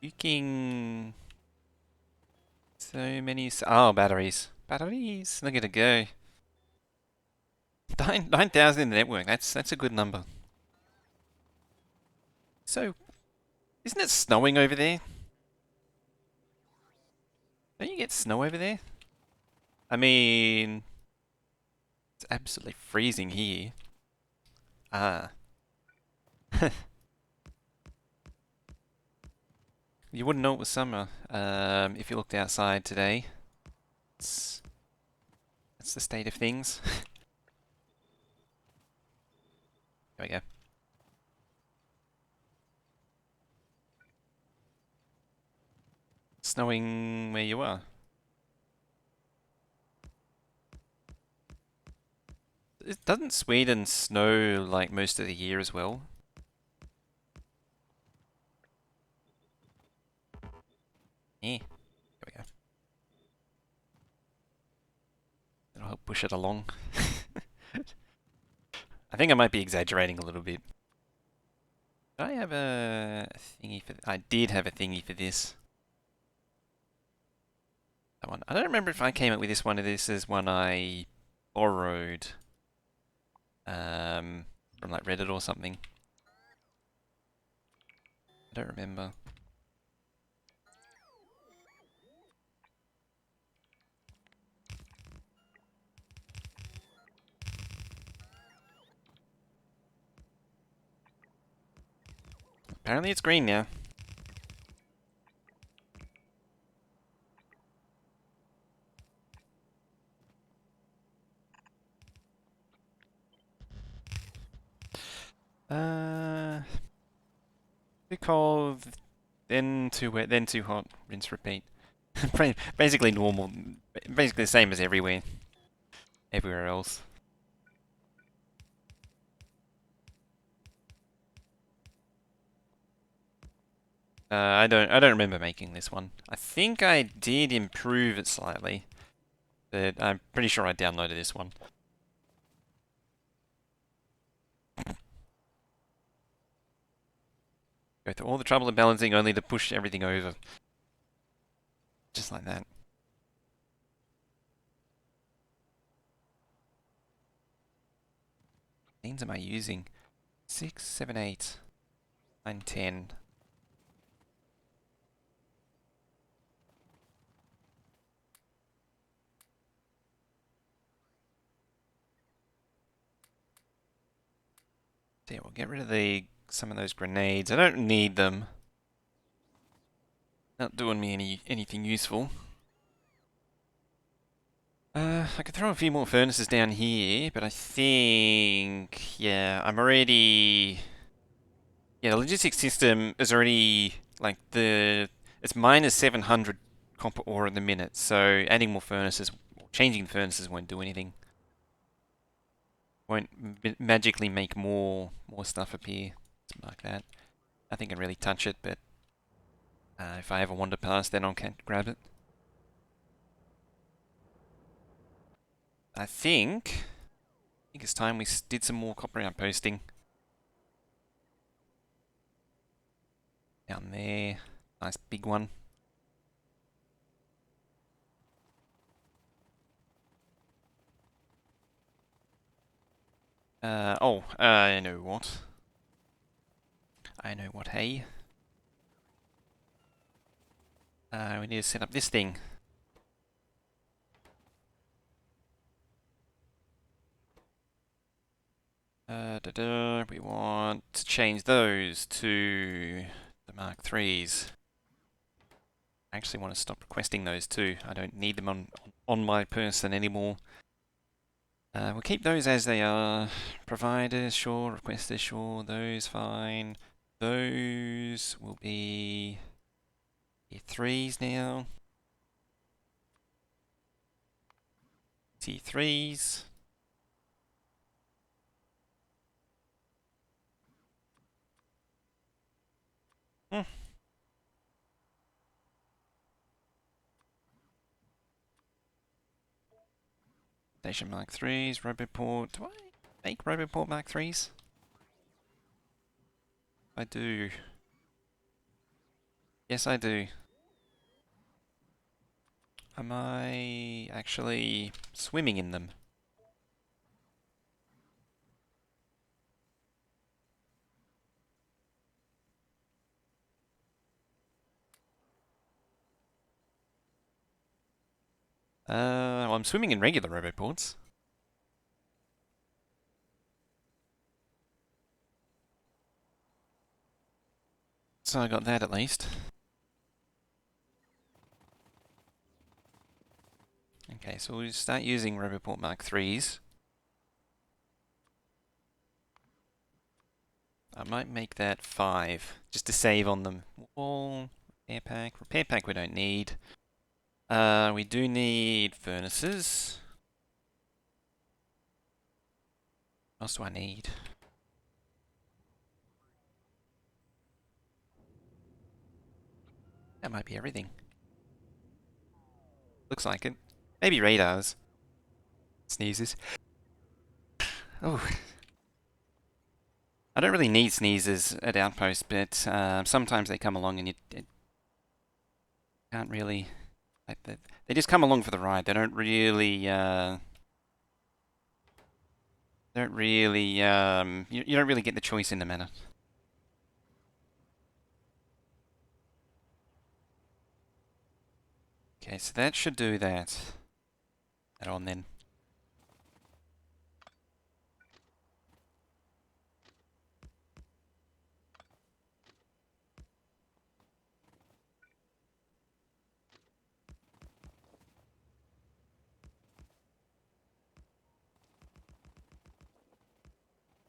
Puking. So many. Oh, batteries. Batteries. Look at it go. 9,000 in the network. That's a good number. So, isn't it snowing over there? Don't you get snow over there? I mean, it's absolutely freezing here. Ah. You wouldn't know it was summer if you looked outside today. It's, that's the state of things. There we go. Snowing where you are. Doesn't Sweden snow like most of the year as well? Yeah, there we go. That'll help push it along. I think I might be exaggerating a little bit. Did I have a thingy for... I did have a thingy for this. That one. I don't remember if I came up with this one or this is one I borrowed from like Reddit or something. I don't remember. Apparently it's green now. Too cold, then too wet, then too hot. Rinse, repeat. Basically normal. Basically the same as everywhere else. I don't remember making this one. I think I did improve it slightly, but I'm pretty sure I downloaded this one. Go through all the trouble of balancing only to push everything over. Just like that. What names am I using? 6, 7, 8, 9, 10. Yeah, we'll get rid of some of those grenades. I don't need them. Not doing me anything useful. I could throw a few more furnaces down here, but I think, yeah, I'm already... Yeah, the logistics system is already, like, it's minus 700 copper ore in the minute, so adding more furnaces, changing the furnaces won't do anything. Won't magically make more stuff appear. Something like that. Nothing can really touch it, but if I ever wander past, then I can grab it. I think it's time we did some more copper outposting. Down there. Nice big one. I know what. I know what, hey. We need to set up this thing. We want to change those to the Mark 3s. I actually want to stop requesting those too. I don't need them on my person anymore. We'll keep those as they are. Providers, sure. Requesters, sure. Those, fine. Those will be tier 3s now. Tier 3s. Hmm. Station Mark 3s, Roboport. Do I make Roboport Mark 3s? I do. Yes, I do. Am I actually swimming in them? Well, I'm swimming in regular roboports. So I got that at least. Okay, so we'll start using Roboport Mark 3s. I might make that 5, just to save on them. Wall, repair pack. Repair pack we don't need. We do need furnaces. What else do I need? That might be everything. Looks like it. Maybe radars. Sneezes. Oh, I don't really need sneezes at Outpost, but sometimes they come along and you can't really. Like, they just come along for the ride. They don't really. Don't really. You don't really get the choice in the manner. Okay, so that should do that. That on then.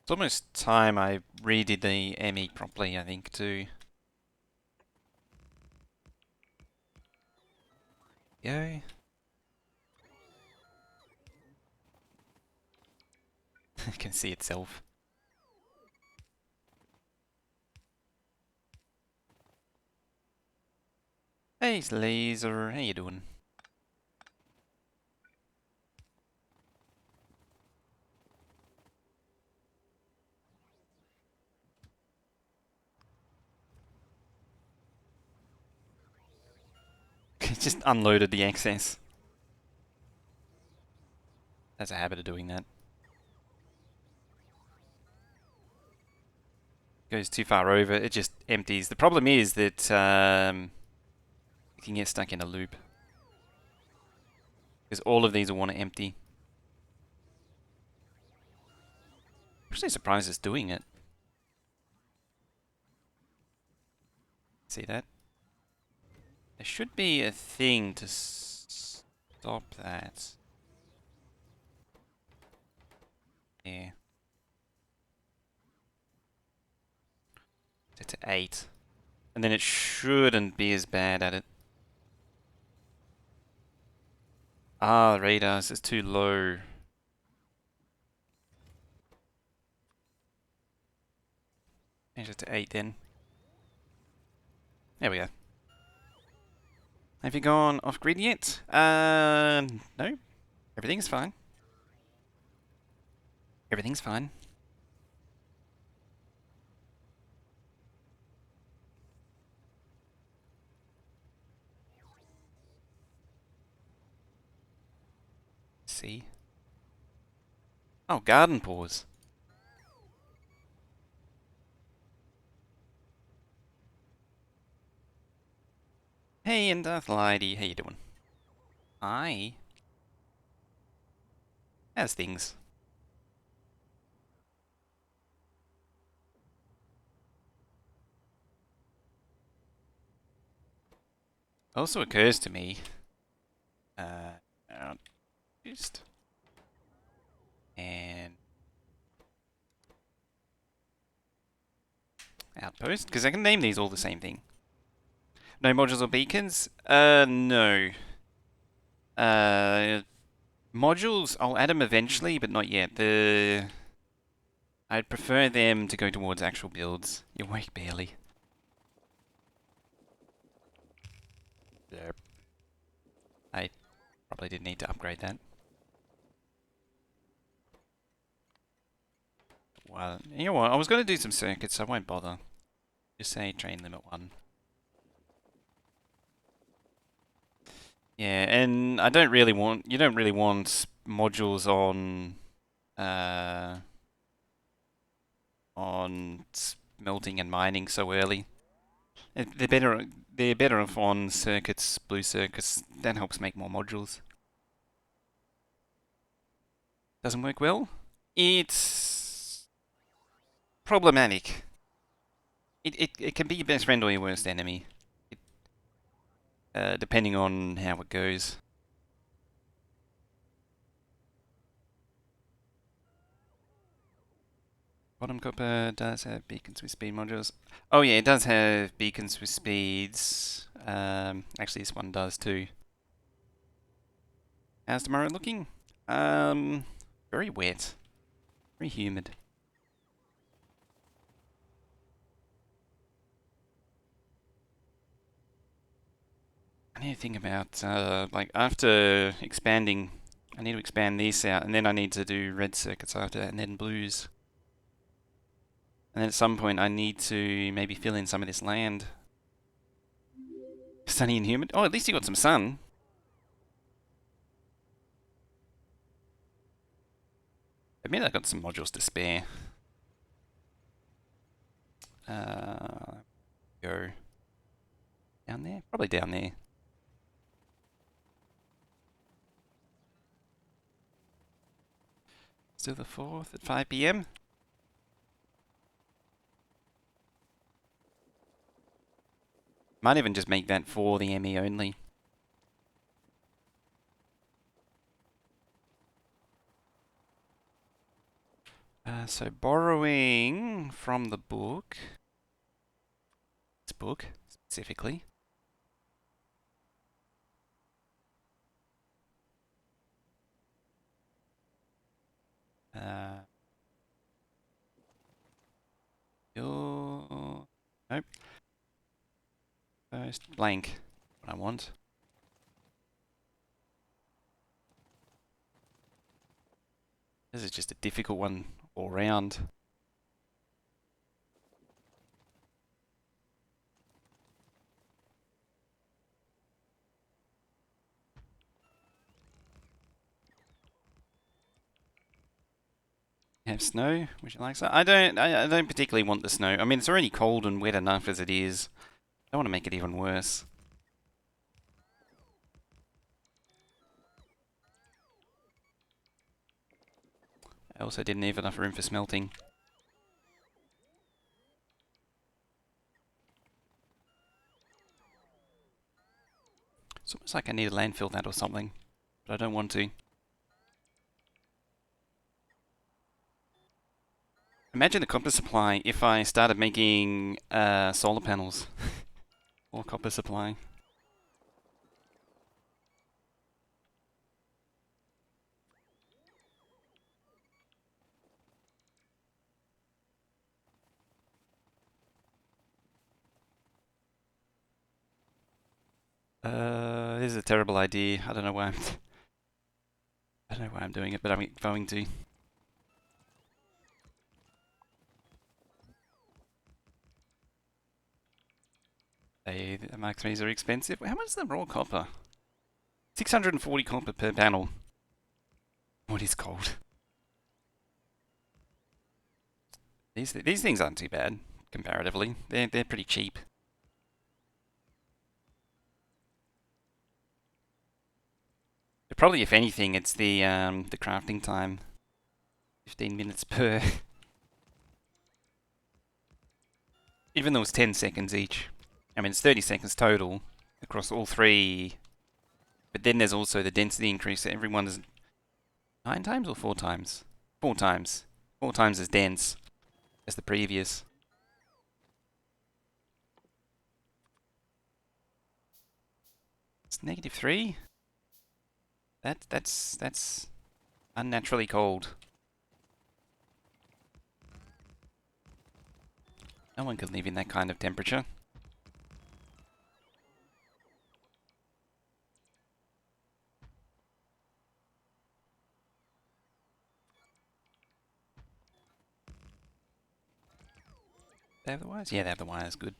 It's almost time I redid the ME properly, I think, too. Go. It can see itself. Hey, Laser, how you doing? Just unloaded the excess. Has a habit of doing that. Goes too far over, it just empties. The problem is that you can get stuck in a loop. Because all of these will want to empty. I'm actually surprised it's doing it. See that? There should be a thing to stop that. Yeah. Set to 8. And then it shouldn't be as bad at it. Ah, the radars is too low. Change it to 8 then. There we go. Have you gone off grid yet? No. Everything's fine. Everything's fine. See? Oh, garden pause. Hey, and Lady, how you doing? Hi. How's things? Also occurs to me, outpost and outpost, because I can name these all the same thing. No modules or beacons? No. Modules, I'll add them eventually, but not yet. I'd prefer them to go towards actual builds. You wake barely. Yep. I probably did need to upgrade that. Well, you know what? I was going to do some circuits, so I won't bother. Just say train limit 1. Yeah, and I don't really want, you don't really want modules uh, on smelting and mining so early. They're better off on circuits, blue circuits. That helps make more modules. Doesn't work well. It's problematic. It can be your best friend or your worst enemy, it, depending on how it goes. Bottom copper does have beacons with speed modules. Oh yeah, it does have beacons with speeds. Actually, this one does too. How's tomorrow looking? Um, Very wet, very humid. I need to think about like after expanding, I need to expand these out, and then I need to do red circuits after that, and then blues. And then at some point, I need to maybe fill in some of this land. Sunny and humid. Oh, at least you got some sun. Admit I got some modules to spare. Uh, Go down there? Probably down there. Still the 4th at 5 p.m. Might even just make that for the ME only. So borrowing from the book, this book specifically. Uh, nope. First blank. What I want. This is just a difficult one all round. Have snow? Would you like some? I don't particularly want the snow. I mean, it's already cold and wet enough as it is. I don't want to make it even worse. I also didn't have enough room for smelting. It's almost like I need to landfill that or something, but I don't want to. Imagine the copper supply if I started making solar panels or copper supply. This is a terrible idea. I don't know why I don't know why I'm doing it, but I'm going to. The Mark 3s are expensive. How much is the raw copper? 640 copper per panel. What is cold? These things aren't too bad comparatively. They're pretty cheap. But probably, if anything, it's the crafting time. 15 minutes per. Even though it's 10 seconds each. I mean, it's 30 seconds total across all three. But then there's also the density increase. So everyone is 9 times or 4 times? 4 times. 4 times as dense as the previous. It's -3. That's unnaturally cold. No one could live in that kind of temperature. They have the wires? Yeah, they have the wires. Good.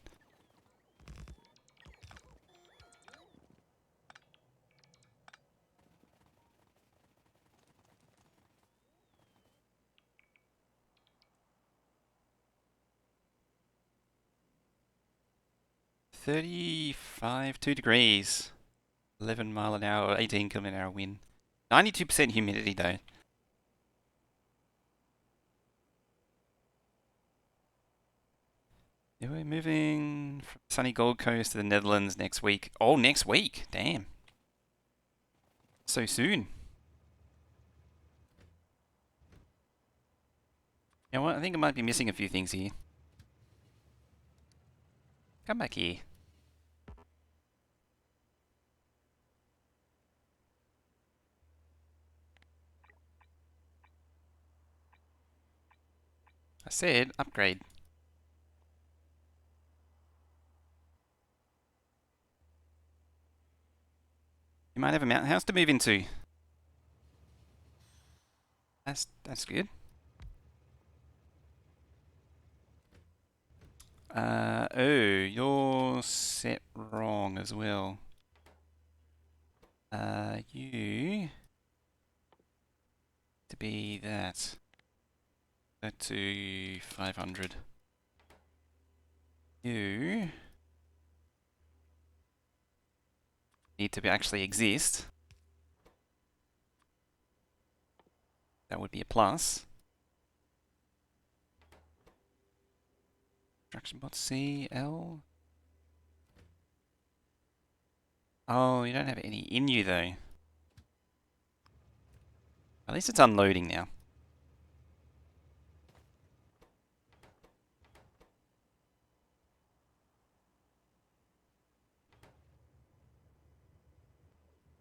35, 2 degrees. 11 mile an hour, 18 kilometer an hour wind. 92% humidity though. Yeah, we're moving from sunny Gold Coast to the Netherlands next week. Oh, next week? Damn. So soon. You know what? I think I might be missing a few things here. Come back here. I said upgrade. You might have a mountain house to move into. That's good. Oh, you're set wrong as well. You to be that. Go to 500. You need to actually exist. That would be a plus. Construction bot C, L. Oh, you don't have any in you though. At least it's unloading now.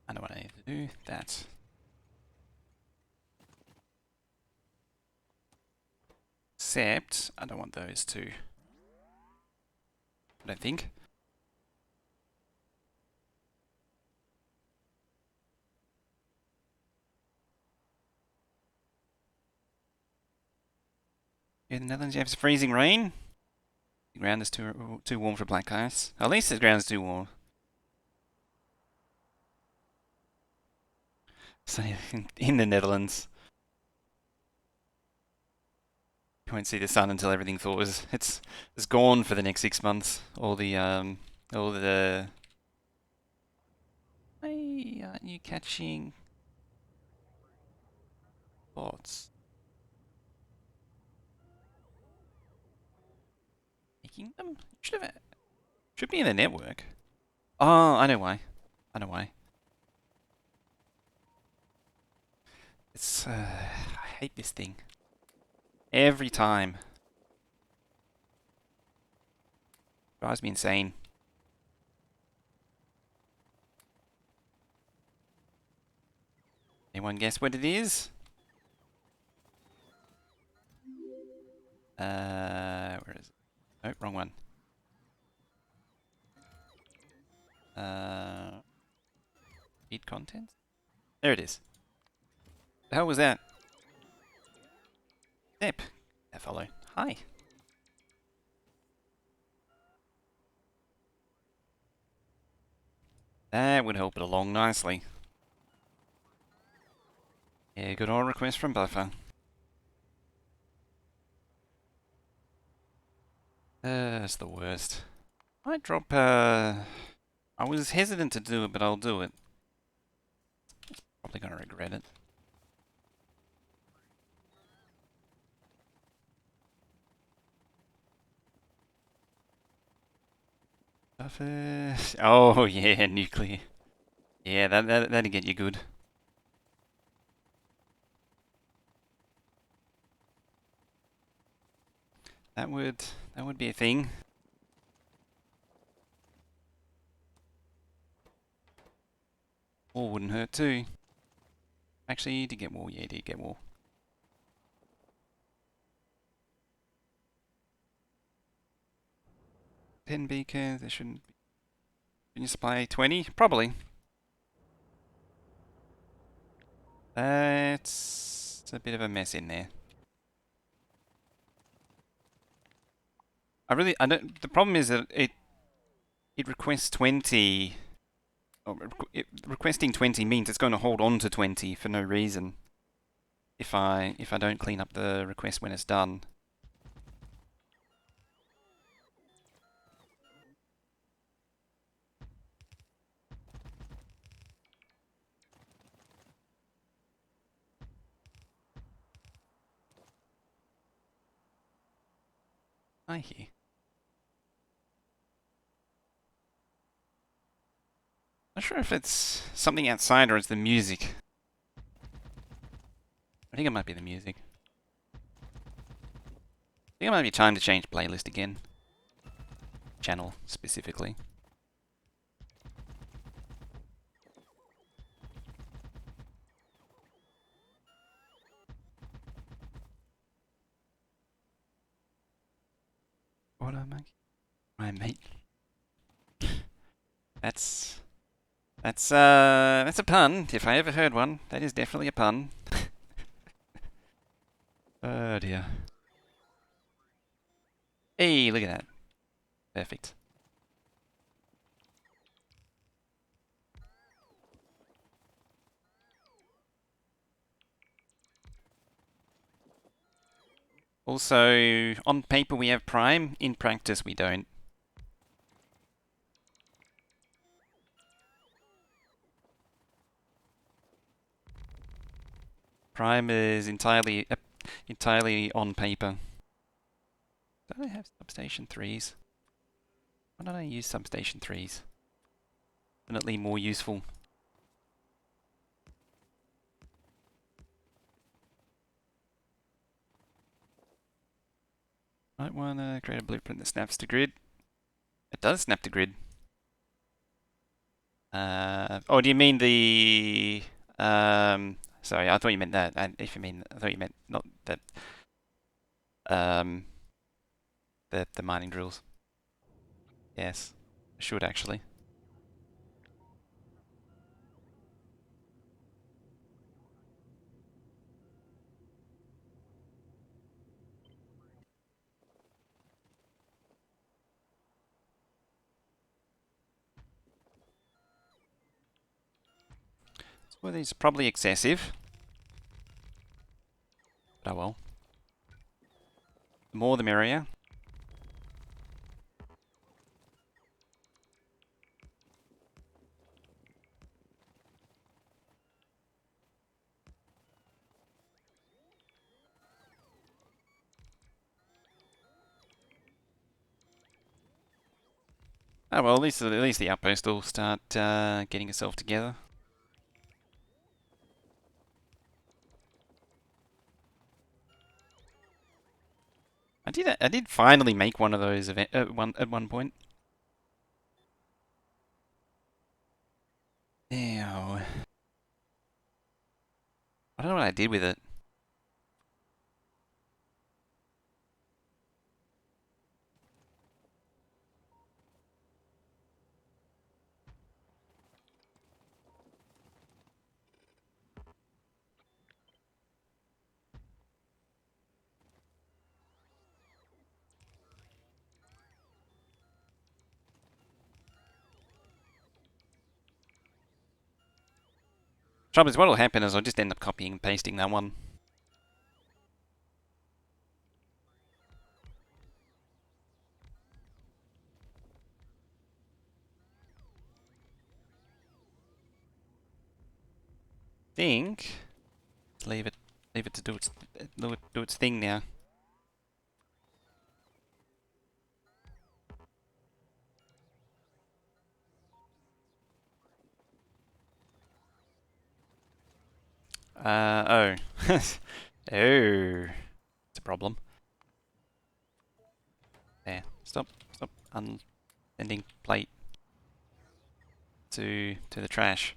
I know what I need to do. That. Except, I don't want those two. I don't think. In the Netherlands, you have freezing rain. The ground is too warm for black ice. At least the ground's too warm. So in the Netherlands, you won't see the sun until everything thaws. It's gone for the next 6 months. All the. Hey, aren't you catching bots? Making them? Should be in the network. Oh, I know why. I know why. It's I hate this thing. Every time. Drives me insane. Anyone guess what it is? Where is it? Oh, wrong one. Feed content? There it is. The hell was that? Step. That follow. Hi. That would help it along nicely. Yeah, good old request from buffer. That's the worst. I drop, I was hesitant to do it, but I'll do it. Probably gonna regret it. Buffer. Oh, yeah, nuclear. Yeah, that'd get you good. That would be a thing. Wall wouldn't hurt too. Actually, you did get wall. Yeah, you did get wall. 10 beacons. There shouldn't be. Can you supply 20? Probably. That's a bit of a mess in there. I don't. The problem is that it requests 20. Requesting 20 means it's going to hold on to 20 for no reason. If I don't clean up the request when it's done. I hear. Not sure if it's something outside or it's the music. I think it might be the music. I think it might be time to change playlist again. Channel, specifically. What am I? My mate. That's a pun. If I ever heard one, that is definitely a pun. Oh dear. Hey, look at that. Perfect. Also, on paper we have Prime, in practice we don't. Prime is entirely on paper. Don't I have substation 3s? Why don't I use substation 3s? Definitely more useful. Might want to create a blueprint that snaps to grid. It does snap to grid. Oh, do you mean the... sorry, I thought you meant that. I thought you meant not that... Um, the mining drills. Yes, I should actually. Well, these are probably excessive. But oh well. The more the merrier. Oh well, at least the outpost will start getting itself together. I did finally make one of those at one point. Ew. I don't know what I did with it. Trouble is, what will happen is I'll just end up copying and pasting that one. Think. Leave it to do its thing now. Oh. Oh. It's a problem. There. Stop unsending plate to the trash.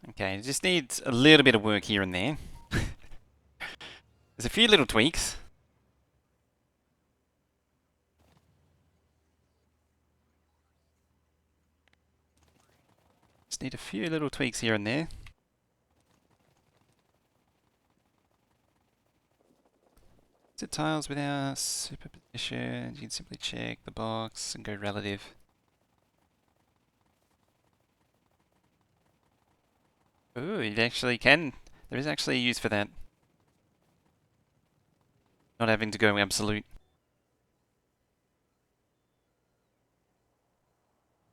Okay, it just needs a little bit of work here and there. There's a few little tweaks. Just need a few little tweaks here and there. Is it tiles without superposition? You can simply check the box and go relative. Ooh, it actually can. There is actually a use for that. Not having to go absolute.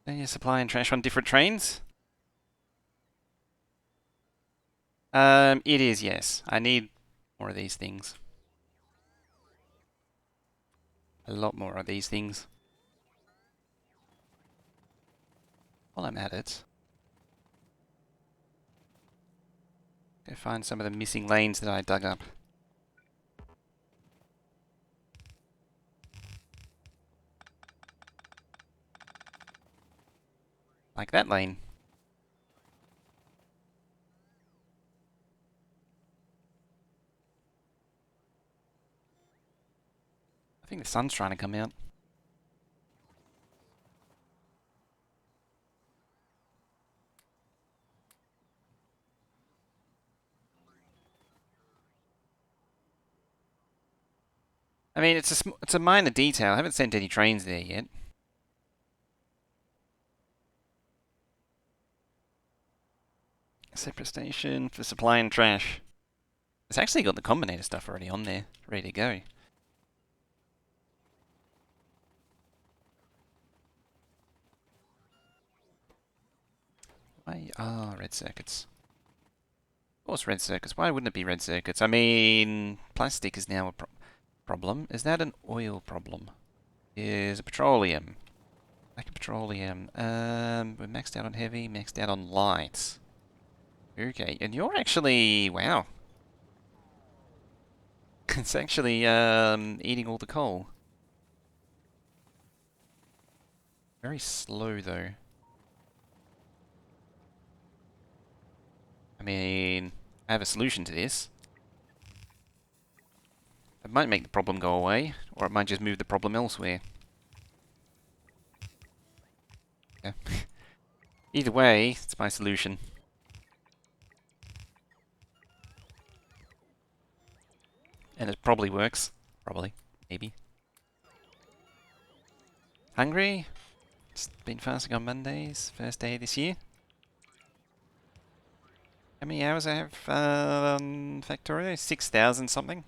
Then you supply and trash on different trains? It is, yes. I need More of these things. A lot more of these things. While I'm at it, go find some of the missing lanes that I dug up. Like that lane. I think the sun's trying to come out. I mean, it's a minor detail. I haven't sent any trains there yet. Separate station for supply and trash. It's actually got the combinator stuff already on there, ready to go. Why? Ah, red circuits. Of course, red circuits. Why wouldn't it be red circuits? I mean, plastic is now a problem. Is that an oil problem? Is it petroleum? Like petroleum. We're maxed out on heavy, maxed out on light. Okay, and you're actually, wow. It's actually eating all the coal. Very slow though. I mean, I have a solution to this. It might make the problem go away, or it might just move the problem elsewhere. Yeah. Either way, it's my solution. And it probably works. Probably. Maybe. Hungry? Just been fasting on Mondays. First day this year. How many hours I have on Factorio? 6,000 something?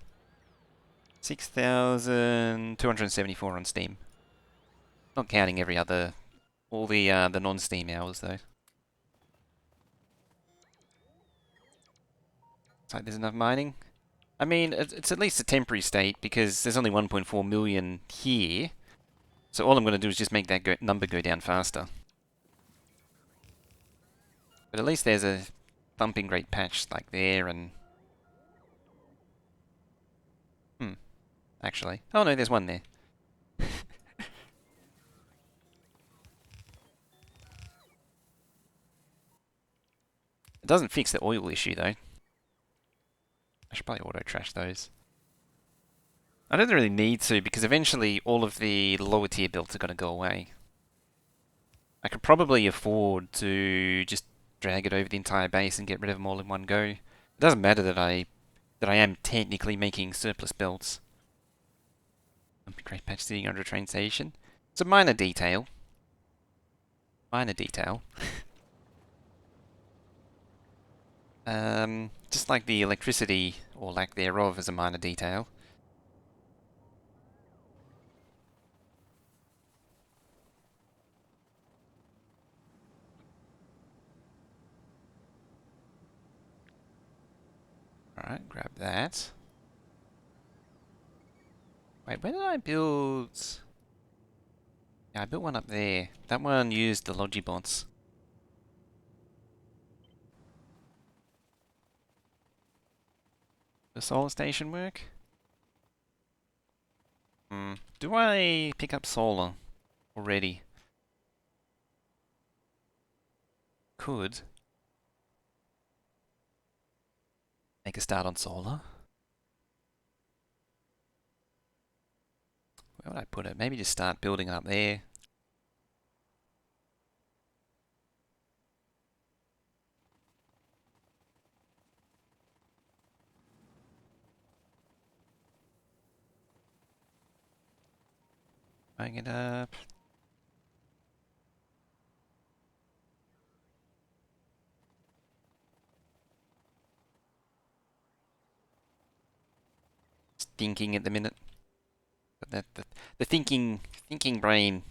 6,274 on Steam. Not counting every other... all the non-Steam hours though. It's like there's enough mining. I mean, it's at least a temporary state because there's only 1.4 million here. So all I'm going to do is just make that number go down faster. But at least there's a thumping great patch like there and... actually. Oh no, there's one there. It doesn't fix the oil issue though. I should probably auto-trash those. I don't really need to because eventually all of the lower tier builds are going to go away. I could probably afford to just drag it over the entire base and get rid of them all in one go. It doesn't matter that I am technically making surplus builds. Great patch sitting under a train station. It's a minor detail. Minor detail. Just like the electricity, or lack thereof, is a minor detail. Alright, grab that. Wait, where did I build... Yeah, I built one up there. That one used the Logibots. The solar station work? Do I pick up solar already? Could. Make a start on solar. Where would I put it? Maybe just start building up there. Bang it up. Thinking at the minute. But the thinking brain.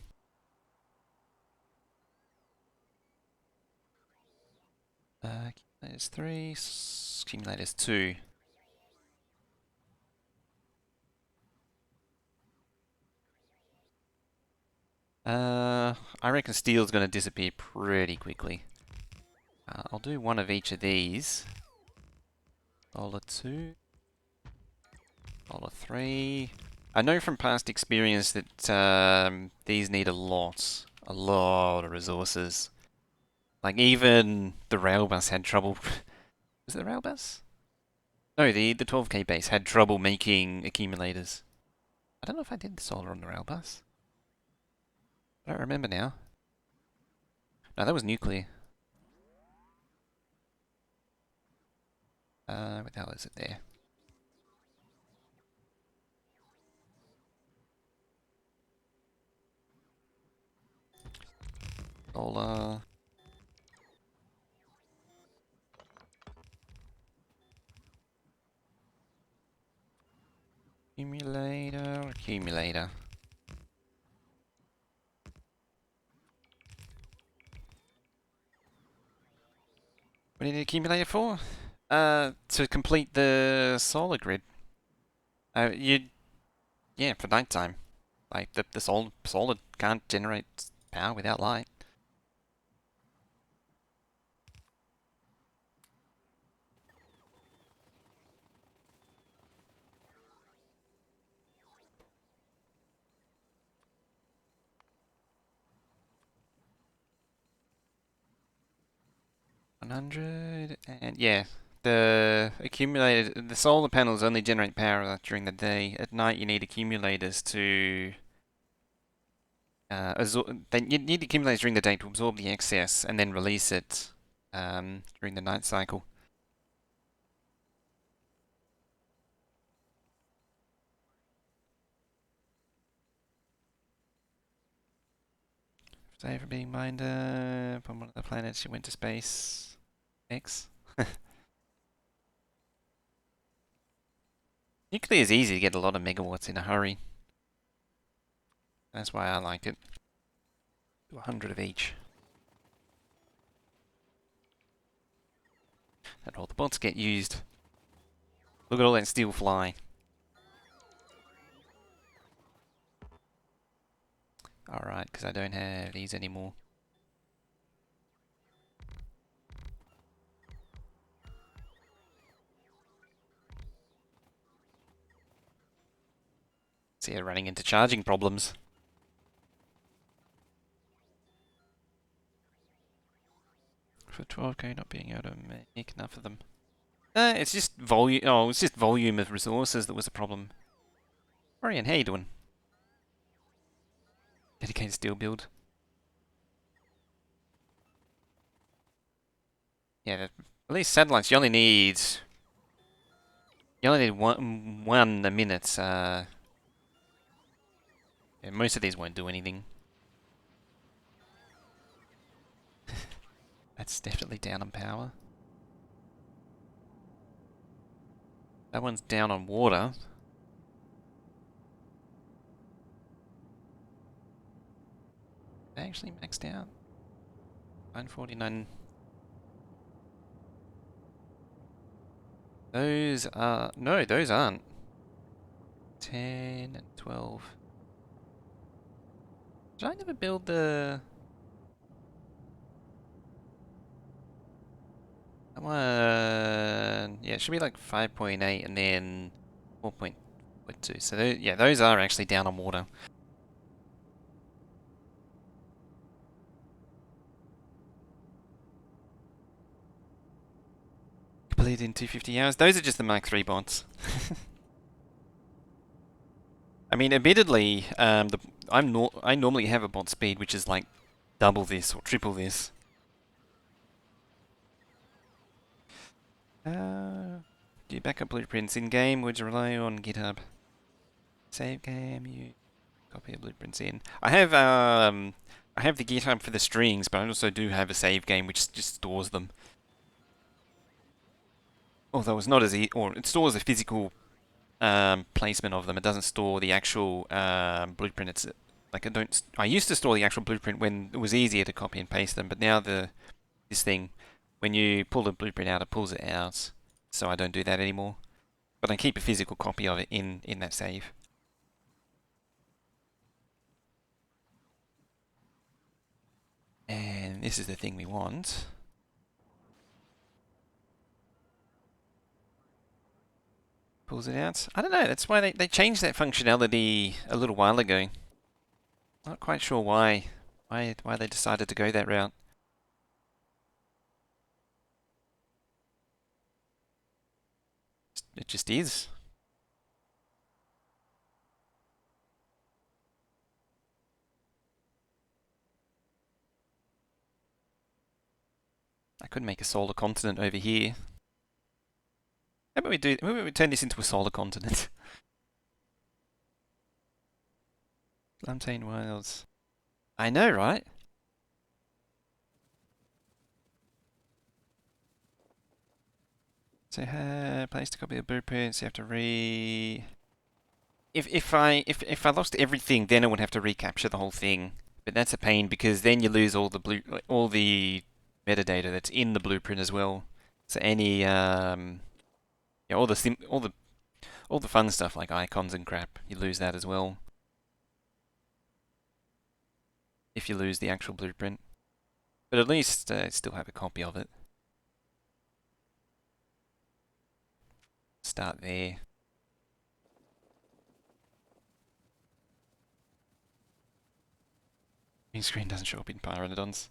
Accumulators 3, accumulators 2. I reckon steel's going to disappear pretty quickly. I'll do one of each of these. $2, $3. I know from past experience that these need a lot of resources. Like even the rail bus had trouble. Was it the rail bus? No, the 12K base had trouble making accumulators. I don't know if I did the solar on the rail bus. I don't remember now. No, that was nuclear. What the hell is it there? Solar. Accumulator. What do you need an accumulator for? To complete the solar grid. Yeah, for nighttime. Like the solar can't generate power without light. $100 and yeah, the solar panels only generate power during the day. At night, you need accumulators to you need accumulators during the day to absorb the excess and then release it during the night cycle. Save for being mined up on one of the planets you went to space. X. Nuclear is easy to get a lot of megawatts in a hurry. That's why I like it. Do 100 of each. And all the bots get used. Look at all that steel fly. Alright, because I don't have these anymore. See, you're running into charging problems. For 12K not being able to make enough of them. It's just volume. Oh, it's just volume of resources that was a problem. Orion, how you doing? Dedicated steel build. Yeah, at least satellites. You only need one a minute. Yeah, most of these won't do anything. That's definitely down on power. That one's down on water. They actually maxed out. 949. Those are... No, those aren't. 10 and 12. Did I never build the... That one... Yeah, it should be like 5.8 and then 4.2. So yeah, those are actually down on water. Completed in 250 hours. Those are just the Mark III bots. I mean, admittedly, I normally have a bot speed which is like double this or triple this. Do you backup blueprints in game? Would you rely on GitHub? Save game. You copy the blueprints in. I have the GitHub for the strings, but I also do have a save game which just stores them. Although it's not as or it stores the physical placement of them. It doesn't store the actual blueprint. It's like I used to store the actual blueprint when it was easier to copy and paste them, but now this thing, when you pull the blueprint out, it pulls it out. So I don't do that anymore. But I keep a physical copy of it in that save. And this is the thing we want. Pulls it out. I don't know, that's why they changed that functionality a little while ago. Not quite sure why. Why they decided to go that route. It just is. I could make a solar continent over here. How about we turn this into a solar continent? Plantain Wilds. I know, right? So, place to copy the blueprints. You have to If I lost everything, then I would have to recapture the whole thing. But that's a pain because then you lose all the metadata that's in the blueprint as well. So any yeah, all the fun stuff like icons and crap, you lose that as well. If you lose the actual blueprint. But at least still have a copy of it. Start there. Green screen doesn't show up in Pyrannodons.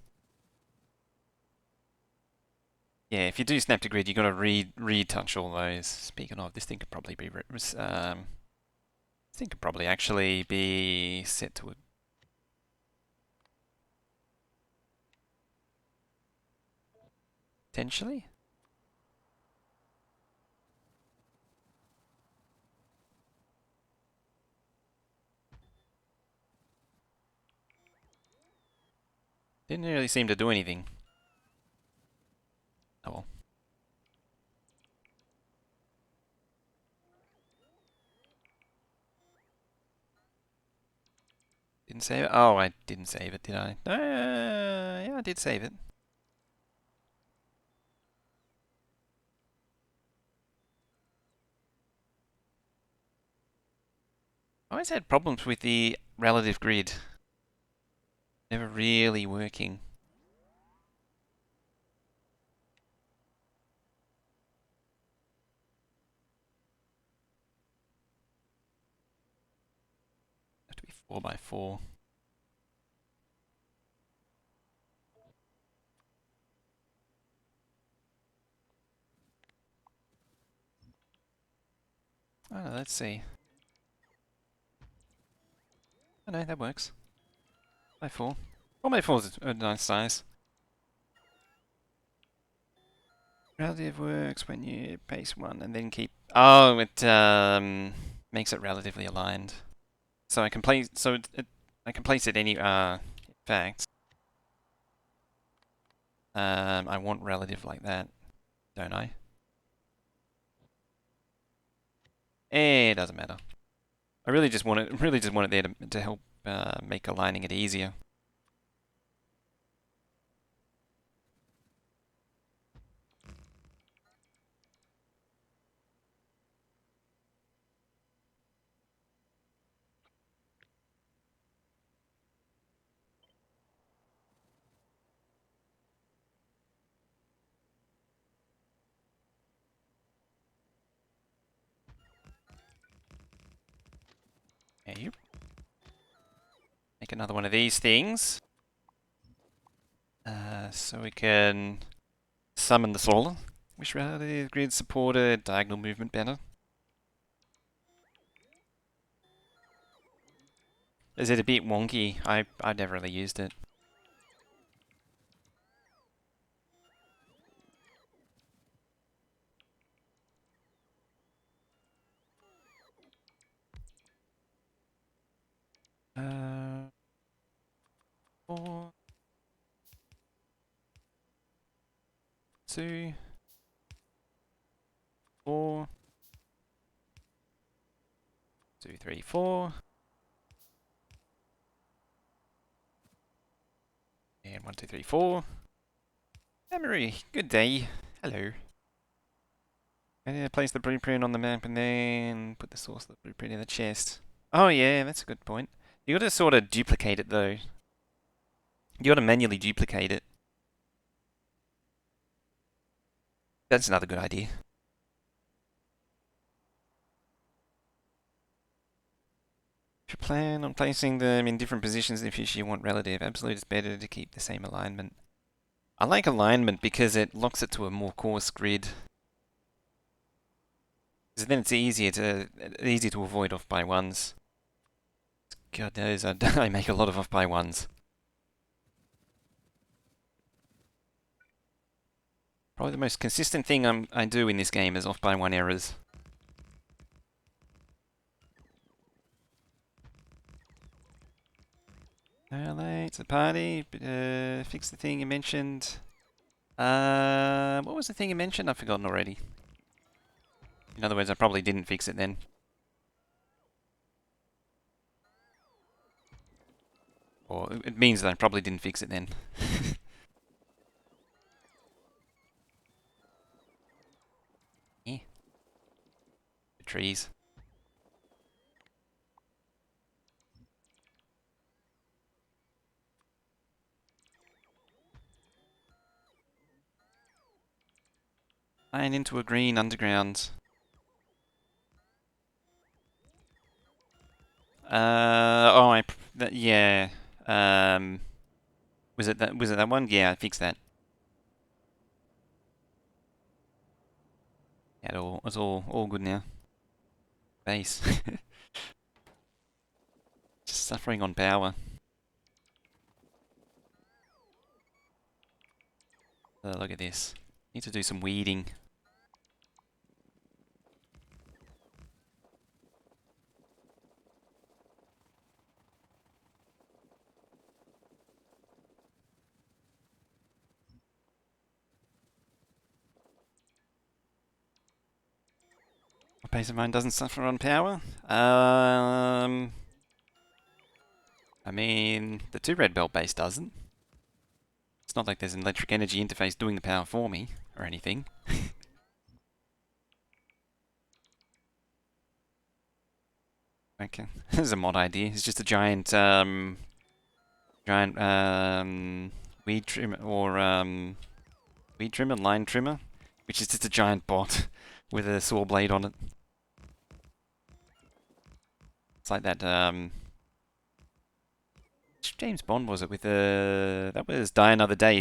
Yeah, if you do snap to grid, you got to retouch all those. Speaking of, this thing could probably be this thing could probably actually be set to a potentially. Didn't really seem to do anything. Oh well. Didn't save it? Oh, I didn't save it, did I? Yeah, I did save it. I always had problems with the relative grid. Never really working. Have to be 4x4. Oh, let's see. Oh no, that works. By 4. 4x4 is a nice size. Relative works when you paste one and then keep. Oh, it makes it relatively aligned. So I can place. I can place it any. In fact, I want relative like that, don't I? It doesn't matter. I really just want it. Really just want it there to help make aligning it easier. Okay. Make another one of these things. So we can summon the solar. Which relative grid supported diagonal movement better? Is it a bit wonky? I've never really used it. Uh, 4, 2, 4, 2, 3, 4. And 1, 2, 3, 4. Emery, good day. Hello. And then place the blueprint on the map and then put the source of the blueprint in the chest. Oh yeah, that's a good point. You gotta sort of duplicate it though. You gotta manually duplicate it. That's another good idea. If you plan on placing them in different positions in the future, you want relative. Absolute is better to keep the same alignment. I like alignment because it locks it to a more coarse grid. Because then it's easier to avoid off by ones. God knows, I make a lot of off by ones. Probably the most consistent thing I do in this game is off by one errors. Late to the party. Fix the thing you mentioned. What was the thing you mentioned? I've forgotten already. In other words, I probably didn't fix it then. Or it means that I probably didn't fix it then. Yeah. The trees. Iron into a green underground. Yeah. Was it that one? Yeah, I fixed that. Yeah, it's all good now. Base. Just suffering on power. Look at this. Need to do some weeding. My peace of mind doesn't suffer on power. I mean, the 2 red belt base doesn't. It's not like there's an electric energy interface doing the power for me, or anything. Okay, this is a mod idea. It's just a giant weed trimmer, or weed trimmer, line trimmer, which is just a giant bot with a saw blade on it. It's like that, which James Bond was it with the... That was Die Another Day,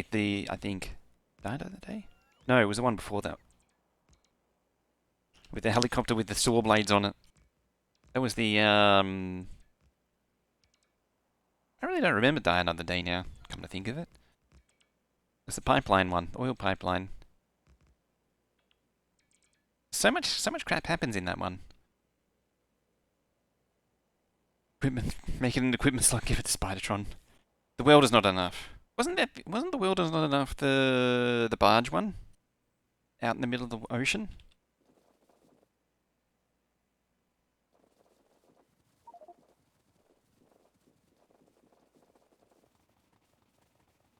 I think... Die Another Day? No, it was the one before that. With the helicopter with the saw blades on it. That was the, I really don't remember Die Another Day now, come to think of it. It's the pipeline one, the oil pipeline. So much crap happens in that one. Equipment, make it an equipment slot, give it to Spidertron. The welder's not enough. Wasn't the welder's not enough the barge one? Out in the middle of the ocean?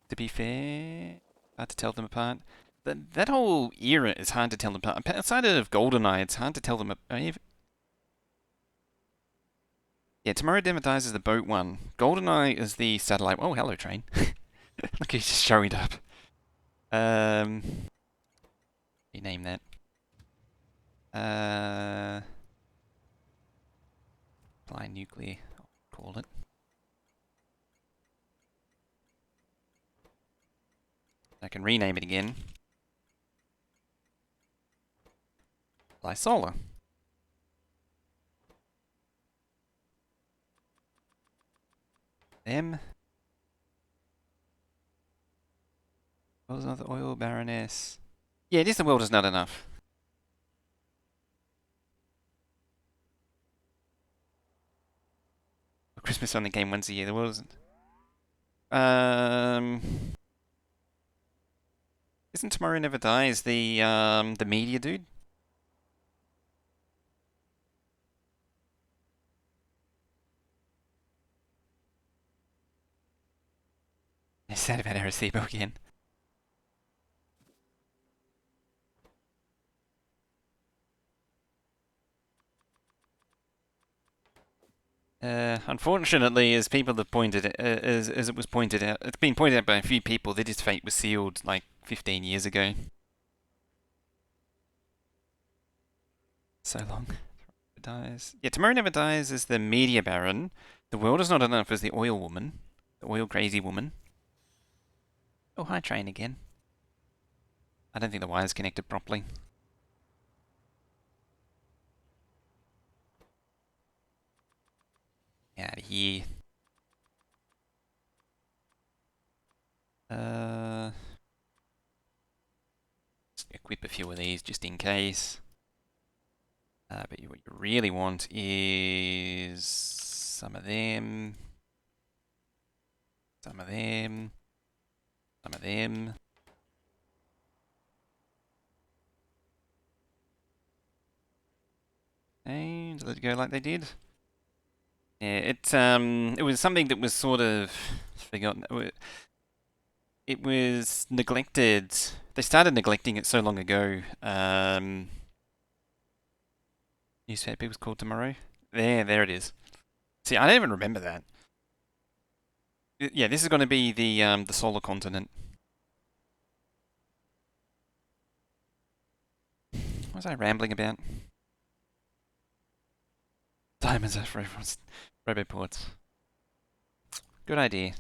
To be fair, hard to tell them apart. That whole era is hard to tell them apart. Outside of GoldenEye, it's hard to tell them apart. Yeah, Tomorrow Never Dies is the boat one. GoldenEye is the satellite. Oh, hello, train. Look, he's just showing up. Rename that. Flying nuclear, I'll call it. I can rename it again. Fly Solar. Them. What was another oil baroness? Yeah, just the world is not enough. Christmas only came once a year. There wasn't. Isn't Tomorrow Never Dies the media dude? Is that about Arecibo again? Unfortunately, as people have pointed, as it was pointed out, it's been pointed out by a few people that his fate was sealed like 15 years ago. So long. Dies. Yeah, Tomorrow Never Dies is the media baron. The world is not enough as the oil woman. The oil crazy woman. Oh, hi, train again. I don't think the wire's connected properly. Out of here. Let's equip a few of these just in case. But what you really want is some of them, some of them, some of them. And let it go like they did. Yeah, it was something that was sort of forgotten. It was neglected. They started neglecting it so long ago. Newspaper was called Tomorrow. There it is. See, I don't even remember that. Yeah, this is going to be the solar continent. What was I rambling about? Diamonds are for everyone's roboports. Good idea.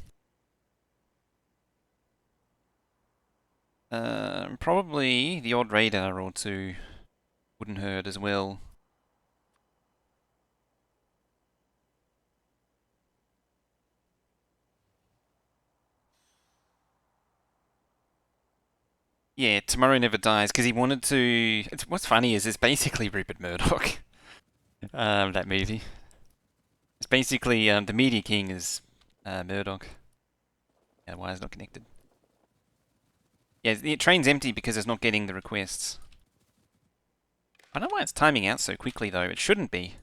Probably the odd radar or two wouldn't hurt as well. Yeah, Tomorrow Never Dies because he wanted to. What's funny is it's basically Rupert Murdoch. That movie. It's basically the Media King is Murdoch. Yeah, the wire's not connected. Yeah, the train's empty because it's not getting the requests. I don't know why it's timing out so quickly though. It shouldn't be.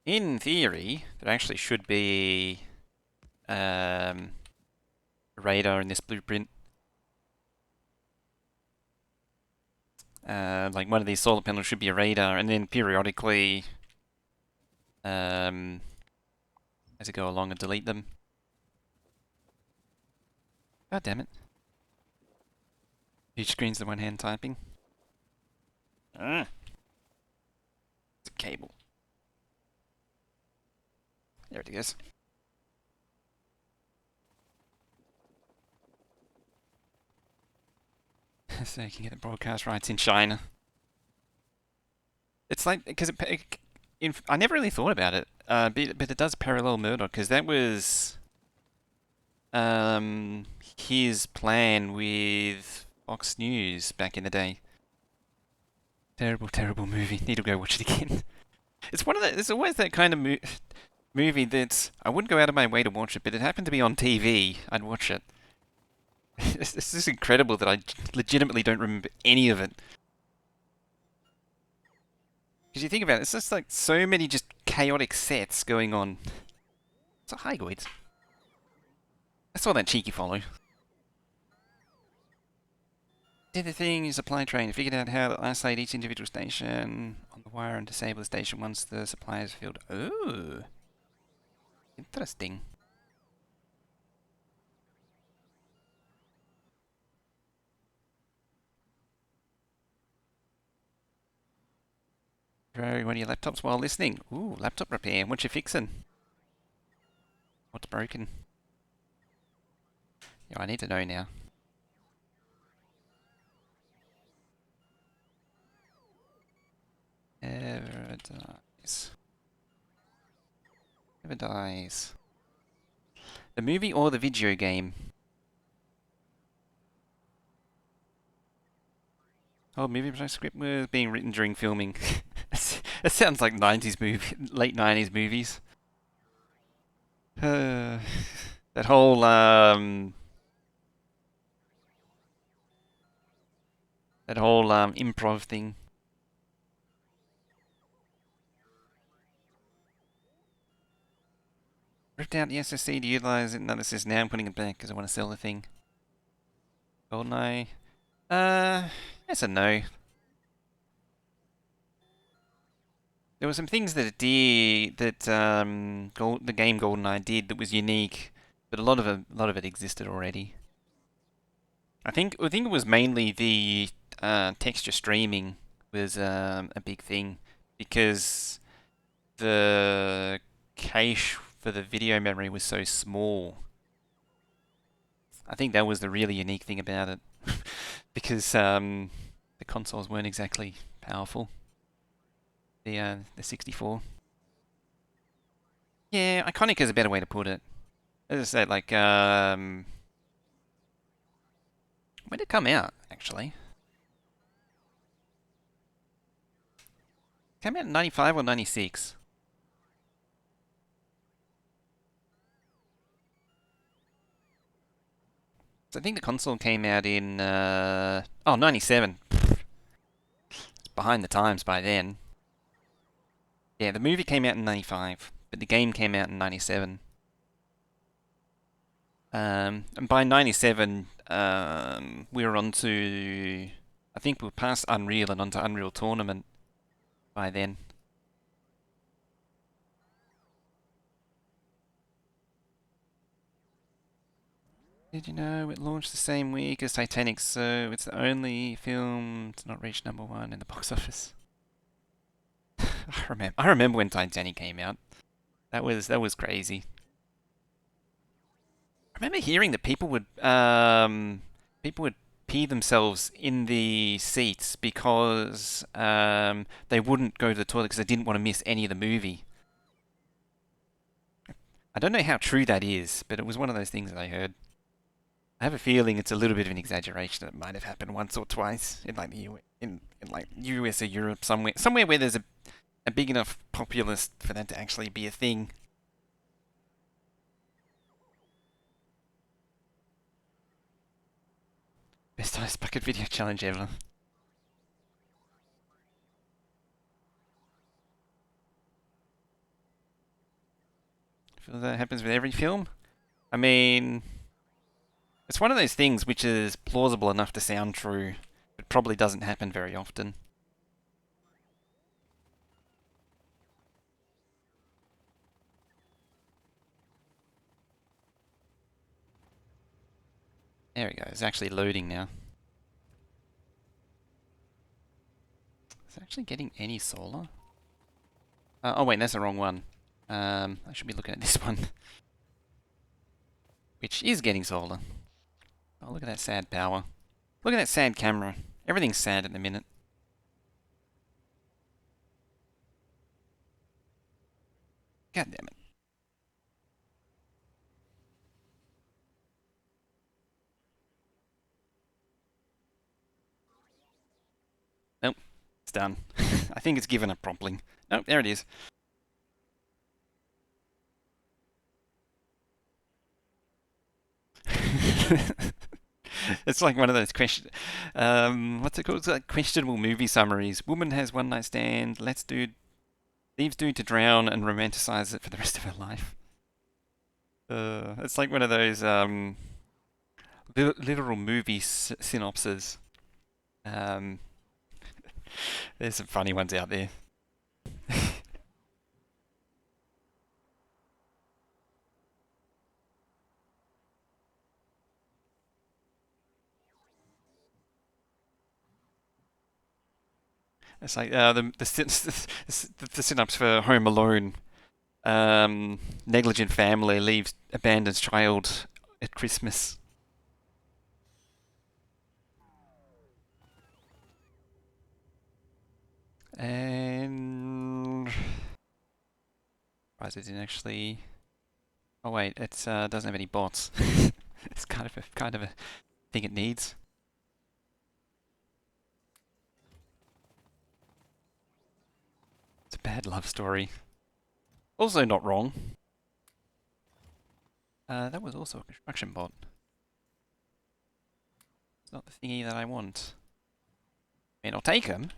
In theory, there actually should be a radar in this blueprint. Like one of these solar panels should be a radar, and then periodically, as I go along, and delete them. God damn it! Each screen's the one hand typing. It's a cable. There it is. So you can get the broadcast rights in China. It's like because I never really thought about it, but it does parallel Murdoch because that was his plan with Fox News back in the day. Terrible, terrible movie. Need to go watch it again. It's one of the. There's always that kind of movie that I wouldn't go out of my way to watch it, but it happened to be on TV. I'd watch it. It's just incredible that I legitimately don't remember any of it. Because you think about it, it's just like so many just chaotic sets going on. So hi, Goids. I saw that cheeky follow. Did the thing, use supply train, figured out how to isolate each individual station on the wire and disable the station once the supply is filled. Oh, interesting. Throw one of your laptops while listening. Ooh, laptop repair. What you fixing? What's broken? Yeah, I need to know now. Never dies. Never dies. The movie or the video game? Oh, movie script was being written during filming. It sounds like 90s movie, late 90s movies. That whole improv thing. Ripped out the SSD to utilize it. No, this is now I'm putting it back because I want to sell the thing. GoldenEye. Yes and no. There were some things that it did that the game GoldenEye did that was unique, but a lot of it existed already. I think it was mainly the texture streaming was a big thing because the cache for the video memory was so small. I think that was the really unique thing about it because the consoles weren't exactly powerful. The 64. Yeah, iconic is a better way to put it. As I said, like when did it come out? Actually, came out in '95 or '96. So I think the console came out in '97. It's behind the times by then. Yeah, the movie came out in '95, but the game came out in '97. And by '97, we were on to, I think we were past Unreal and onto Unreal Tournament by then. Did you know it launched the same week as Titanic, so it's the only film to not reach #1 in the box office? I remember when Titanic came out. That was crazy. I remember hearing that people would pee themselves in the seats because they wouldn't go to the toilet because they didn't want to miss any of the movie. I don't know how true that is, but it was one of those things that I heard. I have a feeling it's a little bit of an exaggeration. It might have happened once or twice in like the in like US or Europe somewhere where there's a big enough populace for that to actually be a thing. Best ice bucket video challenge ever. Feel that happens with every film. I mean, it's one of those things which is plausible enough to sound true, but probably doesn't happen very often. There we go. It's actually loading now. Is it actually getting any solar? Oh wait, that's the wrong one. I should be looking at this one, which is getting solar. Oh, look at that sad power. Look at that sad camera. Everything's sad at the minute. God damn it. Nope, it's done. I think it's given up promptly. Nope, there it is. It's like one of those what's it called? It's like questionable movie summaries. Woman has one night stand. Leaves dude to drown and romanticize it for the rest of her life. It's like one of those literal movie synopses. Um, there's some funny ones out there. It's like the synopsis for Home Alone. Negligent family leaves abandoned child at Christmas. And why is it didn't actually? Oh wait, it doesn't have any bots. It's kind of a thing it needs. It's a bad love story. Also not wrong. That was also a construction bot. It's not the thingy that I want. I mean, I'll take them.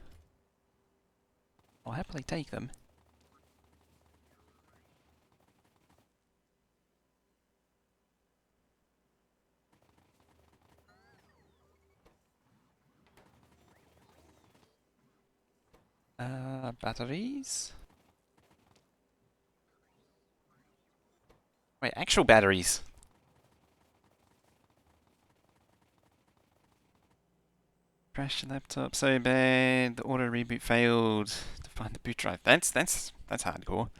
I'll happily take them. Batteries. Wait, actual batteries. Crashed the laptop so bad, the auto reboot failed to find the boot drive. That's hardcore.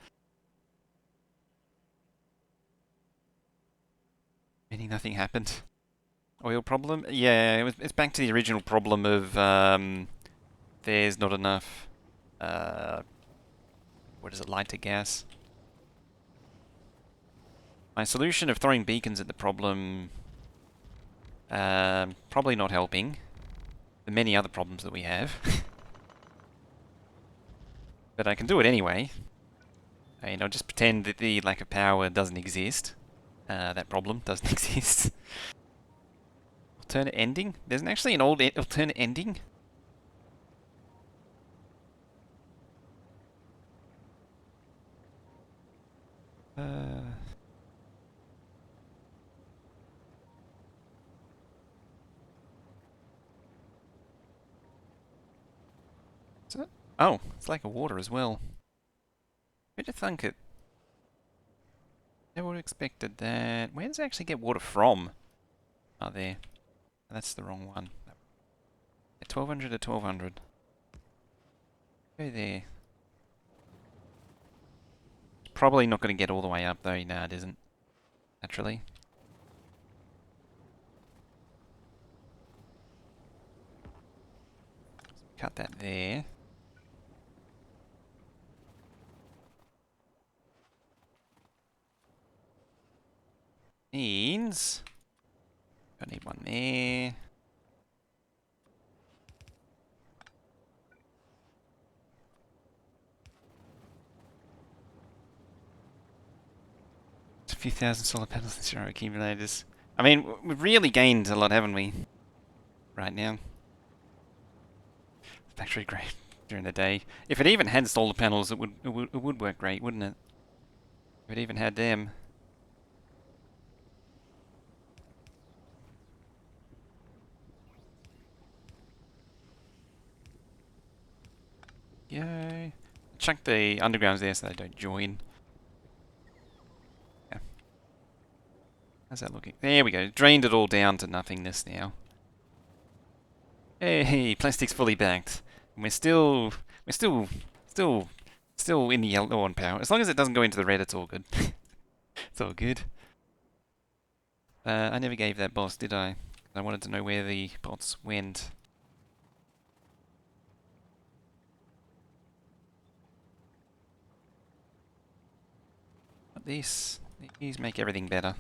Meaning nothing happened. Oil problem? Yeah, it's back to the original problem of there's not enough what is it, lighter gas. My solution of throwing beacons at the problem probably not helping the many other problems that we have. But I can do it anyway. I'll just pretend that the lack of power doesn't exist. That problem doesn't exist. Alternate ending? There's actually an old alternate ending? Is it? Oh, it's like a water as well. Who'd have thunk it? Never would have expected that. Where does it actually get water from? Oh, there. That's the wrong one. 1200 to 1200. Go there. Probably not going to get all the way up though. No, it isn't. Naturally. Cut that there. Means I need one there. It's a few thousand solar panels and zero accumulators. I mean, we've really gained a lot, haven't we? Right now. Factory great during the day. If it even had solar panels, it would work great, wouldn't it? If it even had them. Yay. Chuck the undergrounds there so they don't join. Yeah. How's that looking? There we go. Drained it all down to nothingness now. Hey, plastic's fully banked. And still in the yellow on power. As long as it doesn't go into the red, it's all good. It's all good. I never gave that boss, did I? I wanted to know where the bots went. But these make everything better.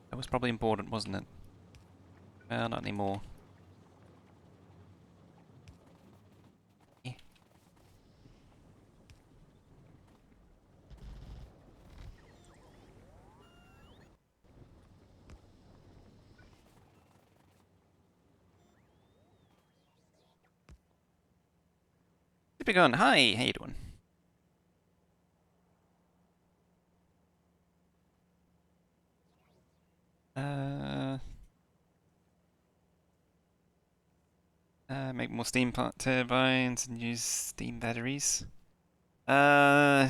That was probably important, wasn't it? Well, not anymore. Yeah. Supergun, hi, how you doing? Make more steam turbines and use steam batteries. Yeah,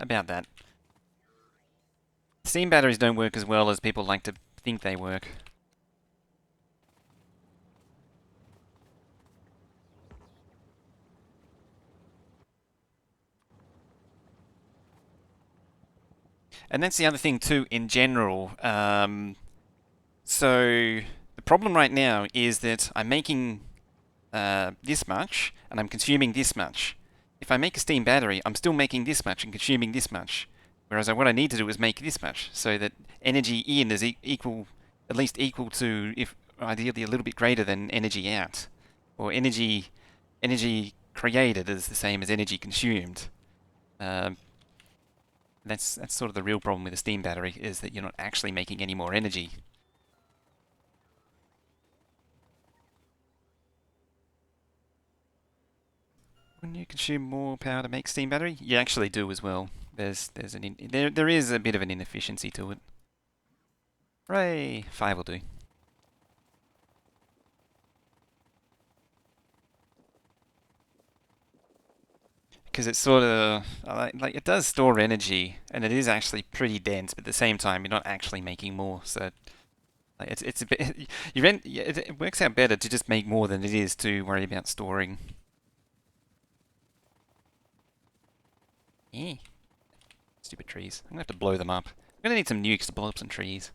about that. Steam batteries don't work as well as people like to think they work. And that's the other thing too, in general. So the problem right now is that I'm making this much and I'm consuming this much. If I make a steam battery, I'm still making this much and consuming this much. Whereas what I need to do is make this much so that energy in is equal, at least equal to, if ideally a little bit greater than energy out, or energy created is the same as energy consumed. Um, that's sort of the real problem with a steam battery, is that you're not actually making any more energy. When you consume more power to make steam battery, you actually do as well. There is a bit of an inefficiency to it. Hooray! 5 will do. because it's sort of like it does store energy, and it is actually pretty dense, but at the same time, you're not actually making more. So like, it's a bit it works out better to just make more than it is to worry about storing. Yeah, stupid trees. I'm gonna have to blow them up. I'm gonna need some nukes to blow up some trees.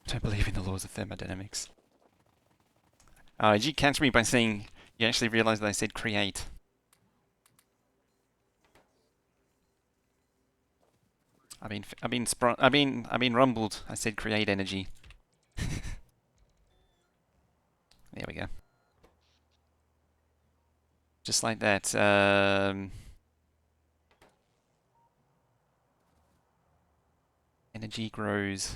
I don't believe in the laws of thermodynamics. Did you catch me by saying you actually realized that I said create? I've been rumbled. I said create energy. There we go. Just like that. Energy grows.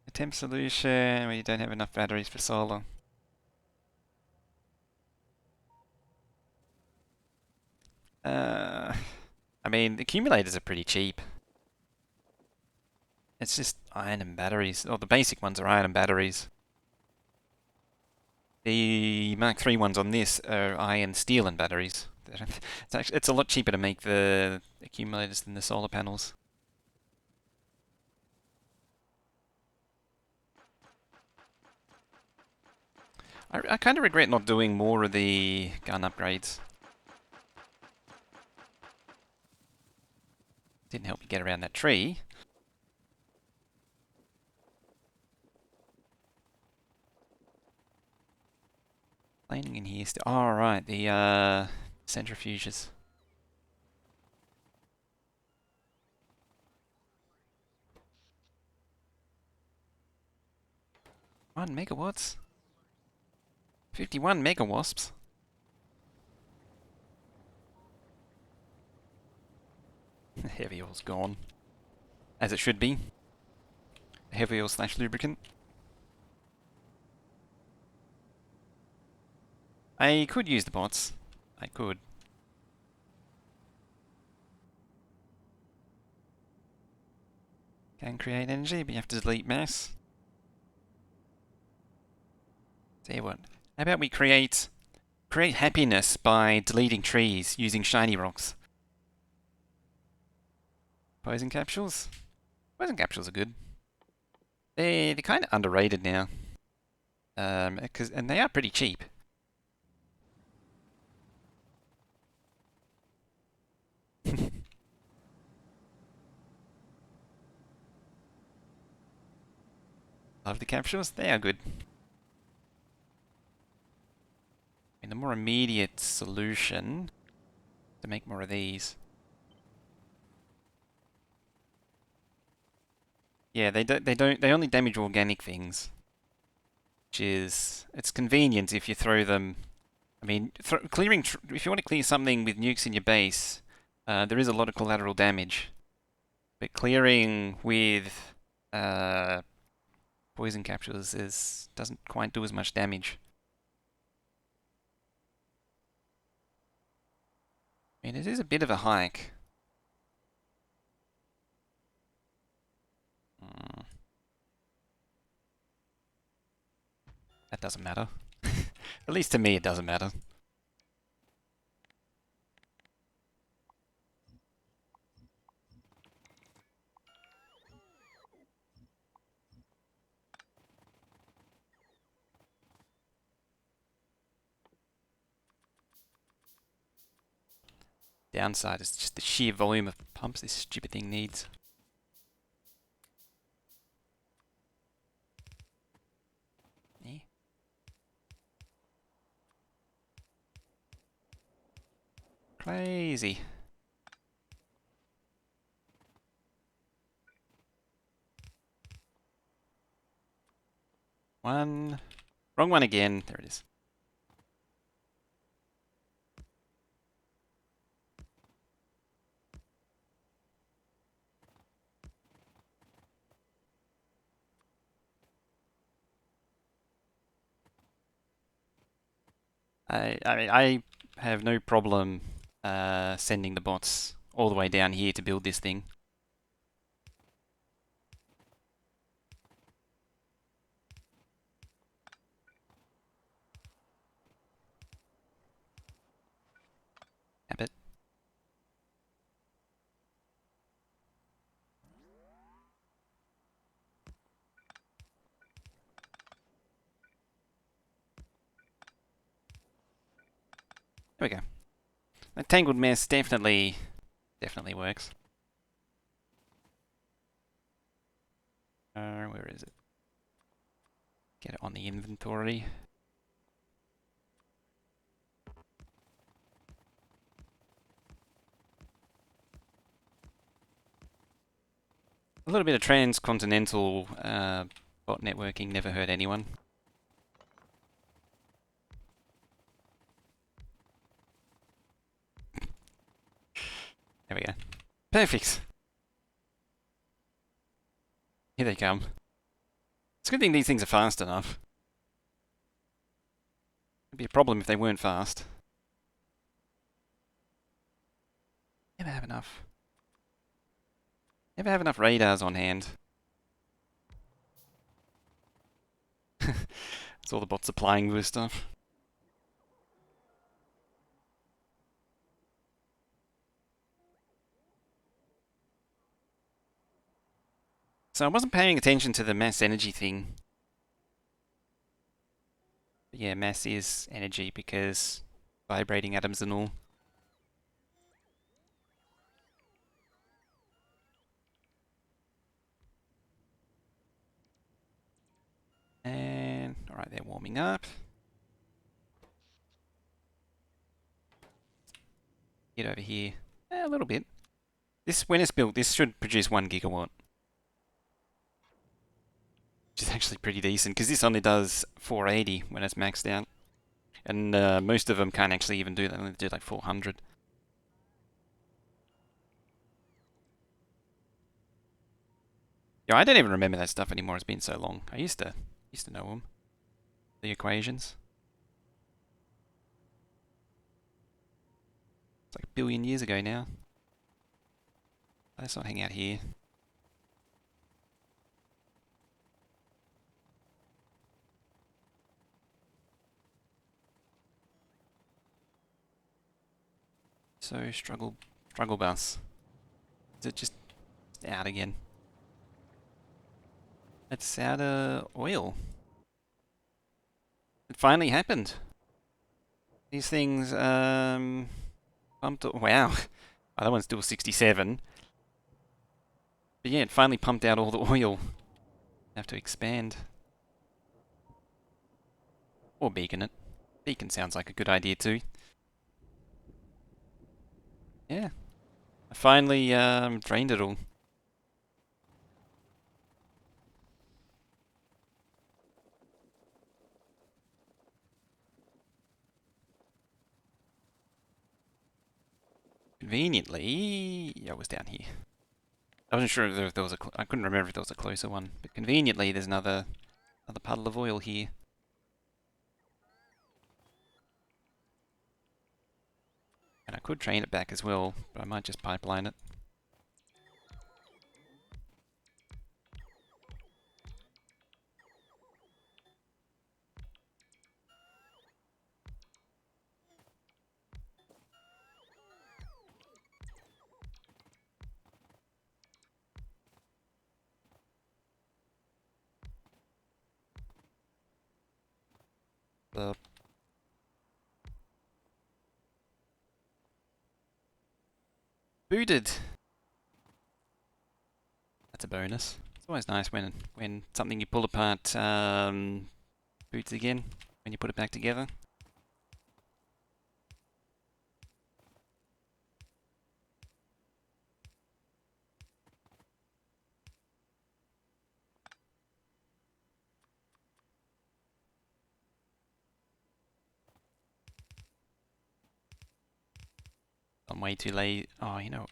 A temp solution where you don't have enough batteries for solar. Uh, I mean, the accumulators are pretty cheap. It's just iron and batteries. Or the basic ones are iron and batteries. The Mark III ones on this are iron, steel, and batteries. It's a lot cheaper to make the accumulators than the solar panels. I kind of regret not doing more of the gun upgrades. Didn't help me get around that tree. Planing in here still. Oh, right, the centrifuges. One megawatts? 51 megawasps? Heavy oil's gone. As it should be. Heavy oil slash lubricant. I could use the bots. I could. Can create energy, but you have to delete mass. Tell you what. How about we create happiness by deleting trees using shiny rocks? Poison capsules? Poison capsules are good. They're kind of underrated now. And they are pretty cheap. Love the capsules. They are good. I mean, the more immediate solution to make more of these. Yeah, they only damage organic things, which is it's convenient if you throw them. I mean, if you want to clear something with nukes in your base, there is a lot of collateral damage, but clearing with poison capsules doesn't quite do as much damage. I mean, it is a bit of a hike. Mm, that doesn't matter. At least to me, it doesn't matter. Downside is just the sheer volume of pumps this stupid thing needs. Yeah. Crazy. One. Wrong one again. There it is. I have no problem sending the bots all the way down here to build this thing. There we go. That tangled mess definitely works. Where is it? Get it on the inventory. A little bit of transcontinental bot networking never hurt anyone. There we go. Perfect. Here they come. It's a good thing these things are fast enough. It'd be a problem if they weren't fast. Never have enough. Never have enough radars on hand. It's all the bots supplying with stuff. So I wasn't paying attention to the mass energy thing. But yeah, mass is energy because vibrating atoms and all. And alright, they're warming up. Get over here. A little bit. This, when it's built, this should produce 1 gigawatt. Which is actually pretty decent, because this only does 480 when it's maxed out. And most of them can't actually even do that, they only do like 400. Yeah, I don't even remember that stuff anymore, it's been so long. I used to know them. The equations. It's like a billion years ago now. Let's not hang out here. So, struggle bus. Is it just out again? It's out of oil. It finally happened. These things, pumped. Wow. Oh, that one's still 67. But yeah, it finally pumped out all the oil. Have to expand. Or beacon it. Beacon sounds like a good idea too. Yeah. I finally drained it all. Conveniently, yeah, I was down here. I wasn't sure if there was I couldn't remember if there was a closer one, but conveniently there's another puddle of oil here. And I could train it back as well, but I might just pipeline it. The booted. That's a bonus. It's always nice when something you pull apart boots again when you put it back together. I'm way too late. Oh, you know,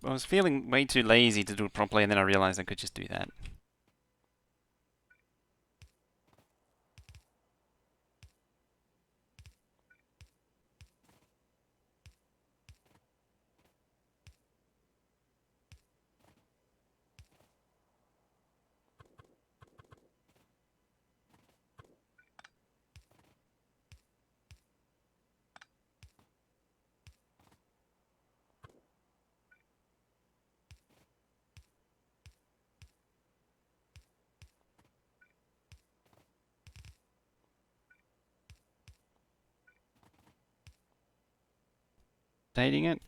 I was feeling way too lazy to do it properly, and then I realized I could just do that. Updating it.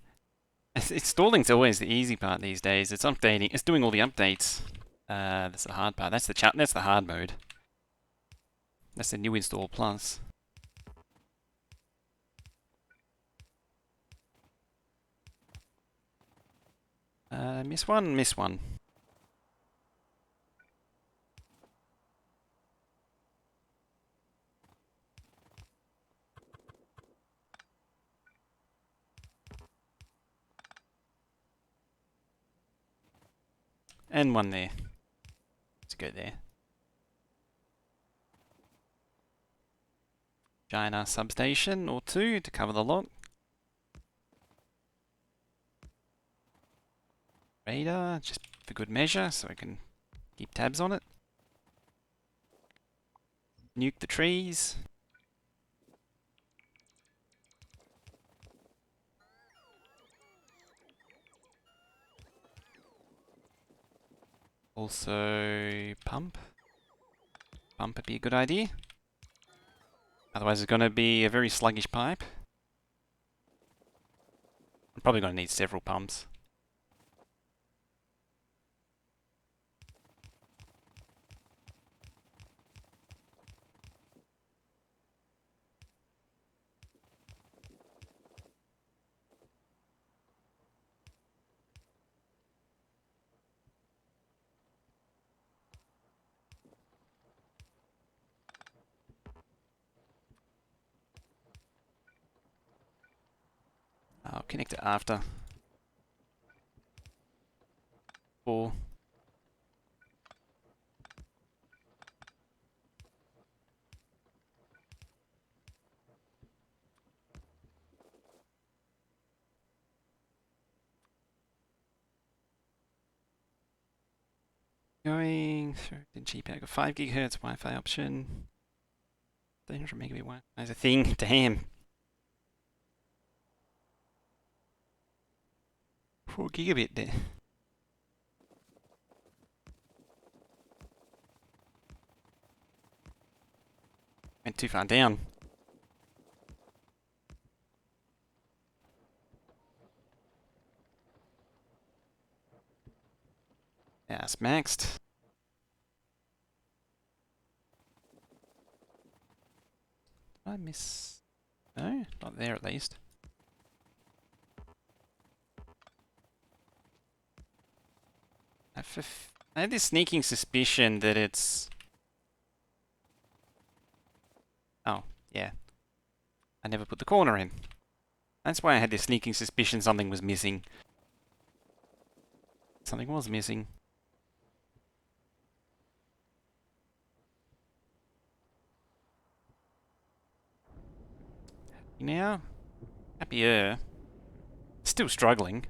Installing's always the easy part these days. It's updating. It's doing all the updates. That's the hard part. That's the hard mode. That's the new install plus. Miss one, miss one. And one there. Let's go there. Giant substation or two to cover the lot. Radar, just for good measure, so I can keep tabs on it. Nuke the trees. Also, pump. Pump would be a good idea. Otherwise it's going to be a very sluggish pipe. I'm probably going to need several pumps. I'll connect it after. 4. Going through the cheap out. Got 5 GHz Wi-Fi option. 300 megabit Wi-Fi is a thing. Damn. 4 gigabit there. Went too far down. Yeah, it's maxed. Did I miss? No, not there at least. I had this sneaking suspicion that it's... Oh, yeah. I never put the corner in. That's why I had this sneaking suspicion something was missing. Something was missing. Now, happier. Still struggling.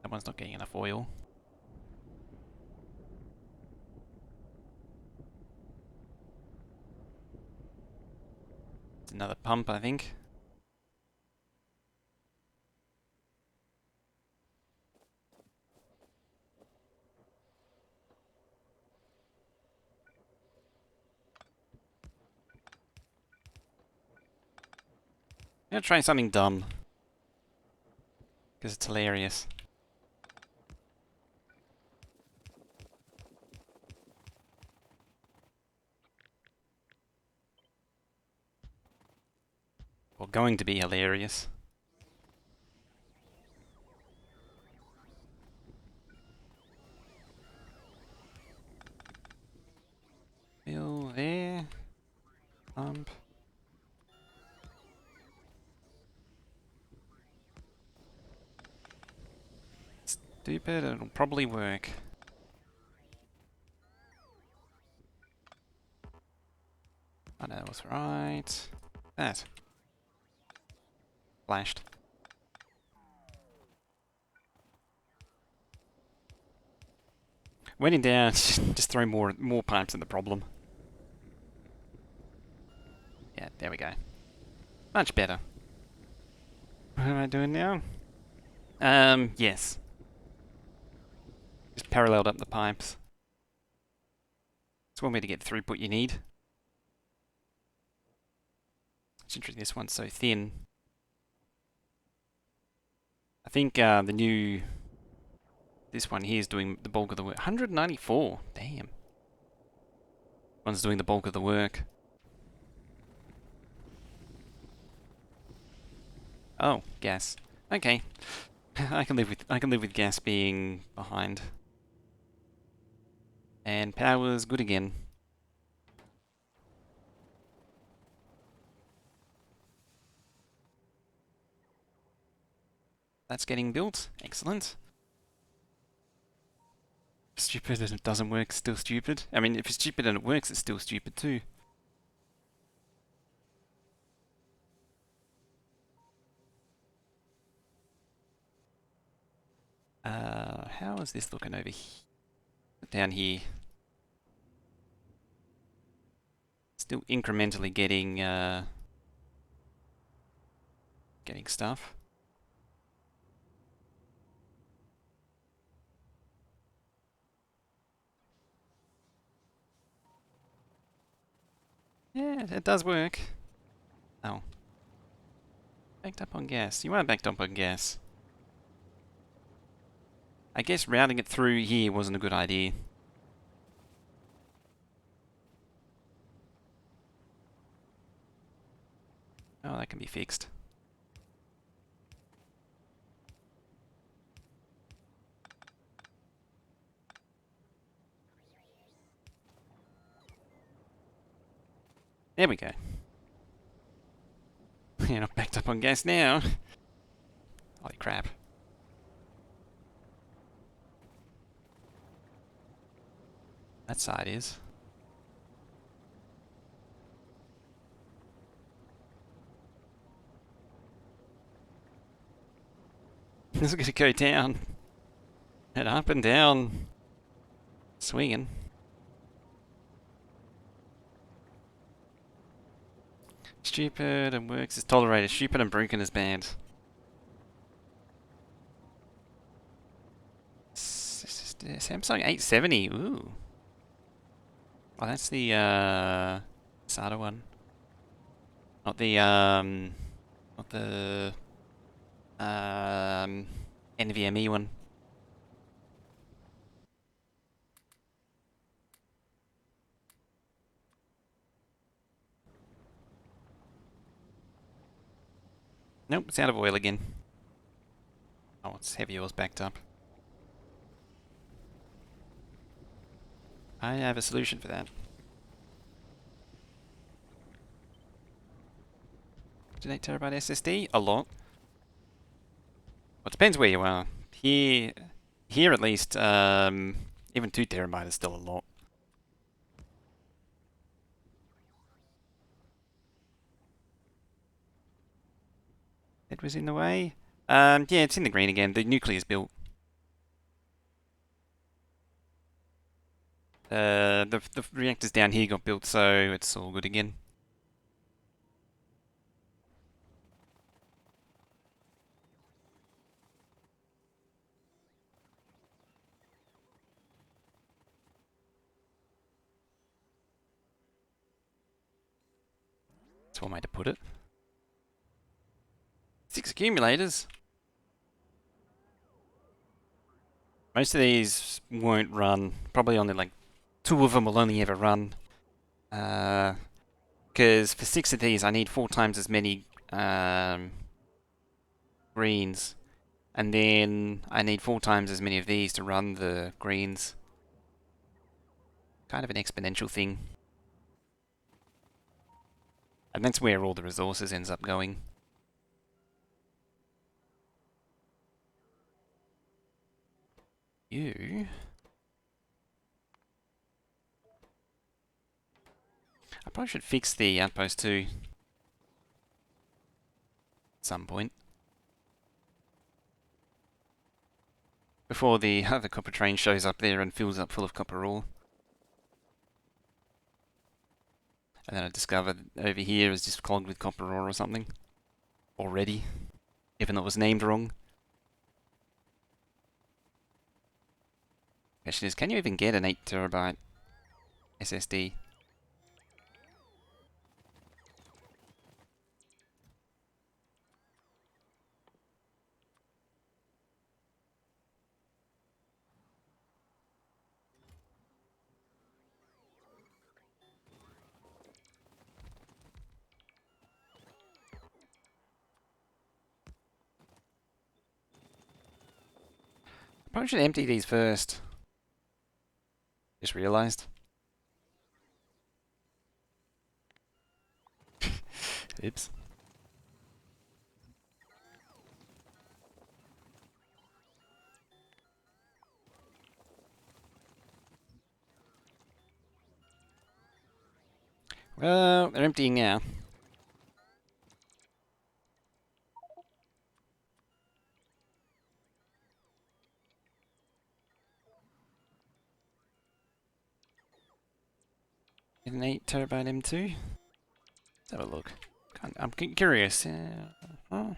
That one's not getting enough oil. It's another pump, I think. I'm gonna try something dumb. Because it's hilarious. Or going to be hilarious. Fill there. Pump. Stupid, it'll probably work. I know that was right. That. Flashed. When in doubt, just throw more pipes in the problem. Yeah, there we go. Much better. What am I doing now? Yes. Just paralleled up the pipes. It's one way to get throughput you need. Considering this one's so thin. I think this one here is doing the bulk of the work. 194. Damn. One's doing the bulk of the work. Oh, gas. Okay. I can live with gas being behind. And power's good again. That's getting built. Excellent. Stupid and it doesn't work, still stupid. I mean, if it's stupid and it works, it's still stupid too. How is this looking over here? Down here. Still incrementally getting stuff. Yeah, it does work. Oh. Backed up on gas. You are backed up on gas. I guess routing it through here wasn't a good idea. Oh, that can be fixed. There we go. You're not backed up on gas now. Holy crap. That side is. This is going to go down. And up and down. Swinging. Stupid and works is tolerated. Stupid and broken is banned. Samsung 870. Ooh. Oh, that's the SATA one. Not the NVMe one. Nope, it's out of oil again. Oh, it's heavy oil's backed up. I have a solution for that. 8 terabyte SSD? A lot. Well, it depends where you are. Here at least, even 2 terabyte is still a lot. It was in the way. Yeah, it's in the green again. The nuclear's built. The reactors down here got built, so it's all good again. That's one way to put it. 6 accumulators. Most of these won't run. Probably only like 2 of them will only ever run. Because for 6 of these I need 4 times as many greens. And then I need 4 times as many of these to run the greens. Kind of an exponential thing. And that's where all the resources ends up going. You... I probably should fix the outpost too. At some point. Before the other copper train shows up there and fills up full of copper ore. And then I discovered over here is just clogged with copper ore or something. Already. Even though it was named wrong. Question is, can you even get an 8 terabyte SSD? Probably should empty these first. Just realised. Oops. Well, they're emptying now. An 8 terabyte M2. Let's have a look. I'm curious. Oh.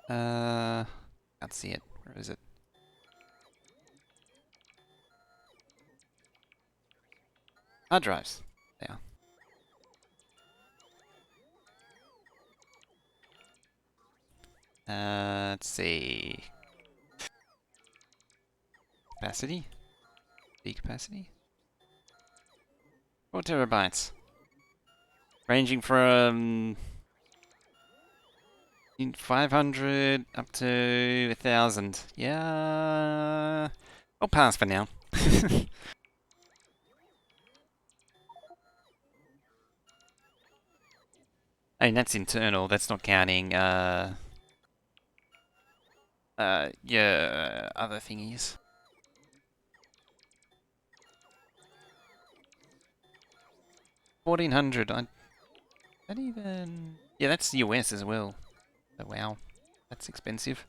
Can't see it. Where is it? Hard drives. Yeah. Let's see. Capacity? B capacity? 4 terabytes. Ranging from 500 up to 1,000. Yeah. I'll pass for now. I mean, that's internal. That's not counting, yeah, other thingies. 1,400. That even... Yeah, that's US as well. Oh, wow. That's expensive.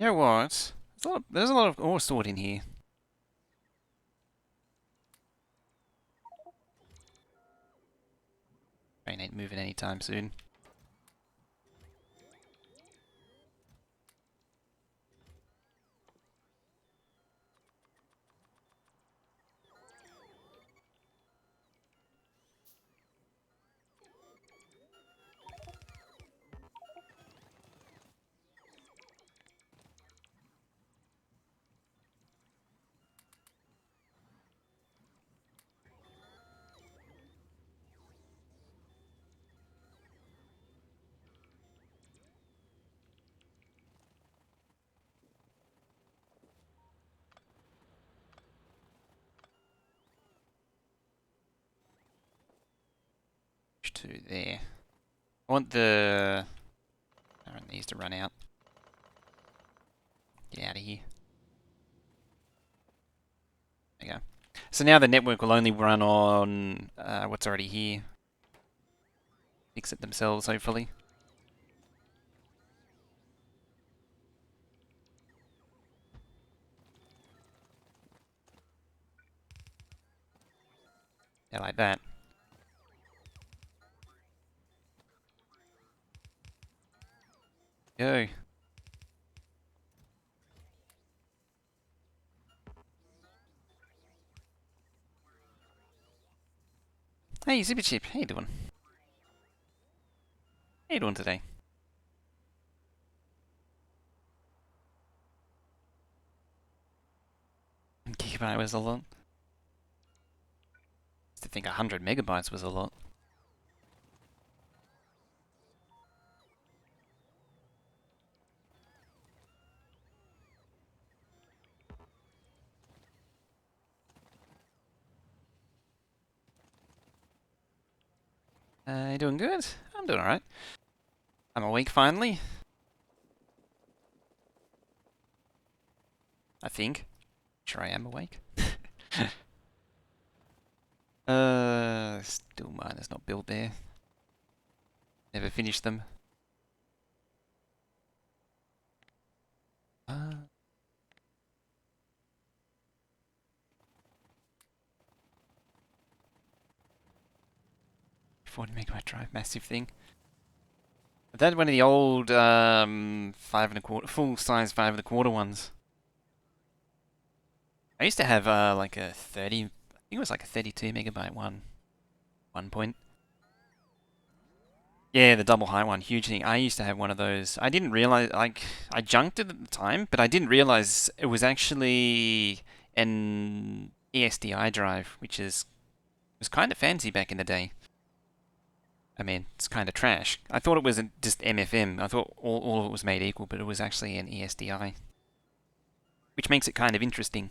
You know what? There's a lot of ore stored in here. Train ain't moving anytime soon. Two there. I want the... I want these to run out. Get out of here. There you go. So now the network will only run on what's already here. Fix it themselves, hopefully. Yeah, like that. Go. Hey, Super Chip, how you doing? How you doing today? Gigabyte was a lot. Used to think 100 megabytes was a lot. You doing good? I'm doing alright. I'm awake finally. I think. Sure I am awake. Still miners not built there. Never finished them. Uh, 40 megabyte drive, massive thing. But that's one of the old 5 1/4, full size 5 1/4 ones. I used to have like a 30, I think it was like a 32 megabyte one point. Yeah, the double high one, huge thing. I used to have one of those. I didn't realize, like, I junked it at the time, but I didn't realize it was actually an ESDI drive, which was kind of fancy back in the day. I mean, it's kind of trash. I thought it was just MFM. I thought all of it was made equal, but it was actually an ESDI, which makes it kind of interesting.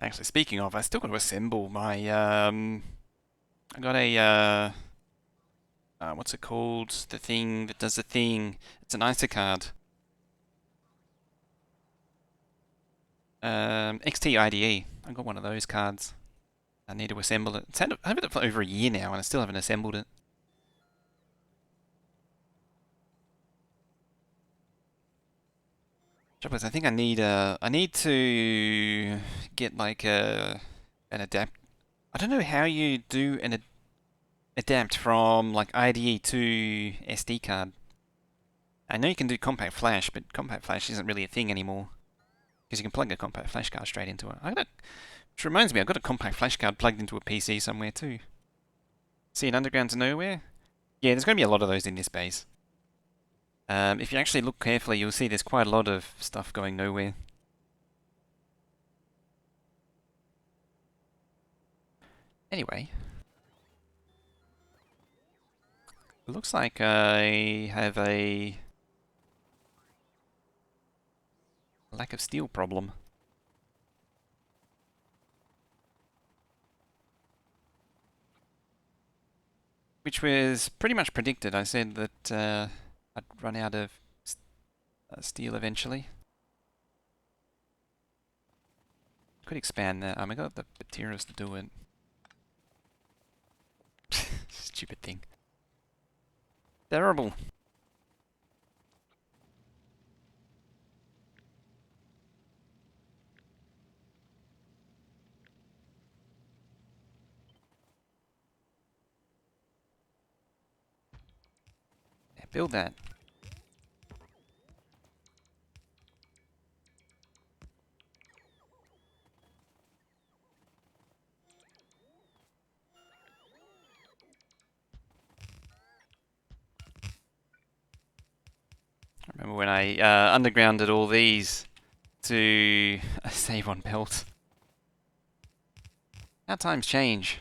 Actually, speaking of, I still got to assemble my I got a what's it called? The thing that does the thing. It's an ISA card. XT IDE. I got one of those cards. I need to assemble it. I've had it for over a year now, and I still haven't assembled it. Trouble is, I think I need to get like an adapt. I don't know how you do an adapt from like IDE to SD card. I know you can do compact flash, but compact flash isn't really a thing anymore because you can plug a compact flash card straight into it. Which reminds me, I've got a compact flash card plugged into a PC somewhere too. See an underground to nowhere? Yeah, there's going to be a lot of those in this base. If you actually look carefully, you'll see there's quite a lot of stuff going nowhere. Anyway, it looks like I have a lack of steel problem. Which was pretty much predicted. I said that I'd run out of steel eventually. Could expand that. I got the materials to do it. Stupid thing. Terrible. Yeah, build that. I remember when I undergrounded all these to save on pelt. How times change.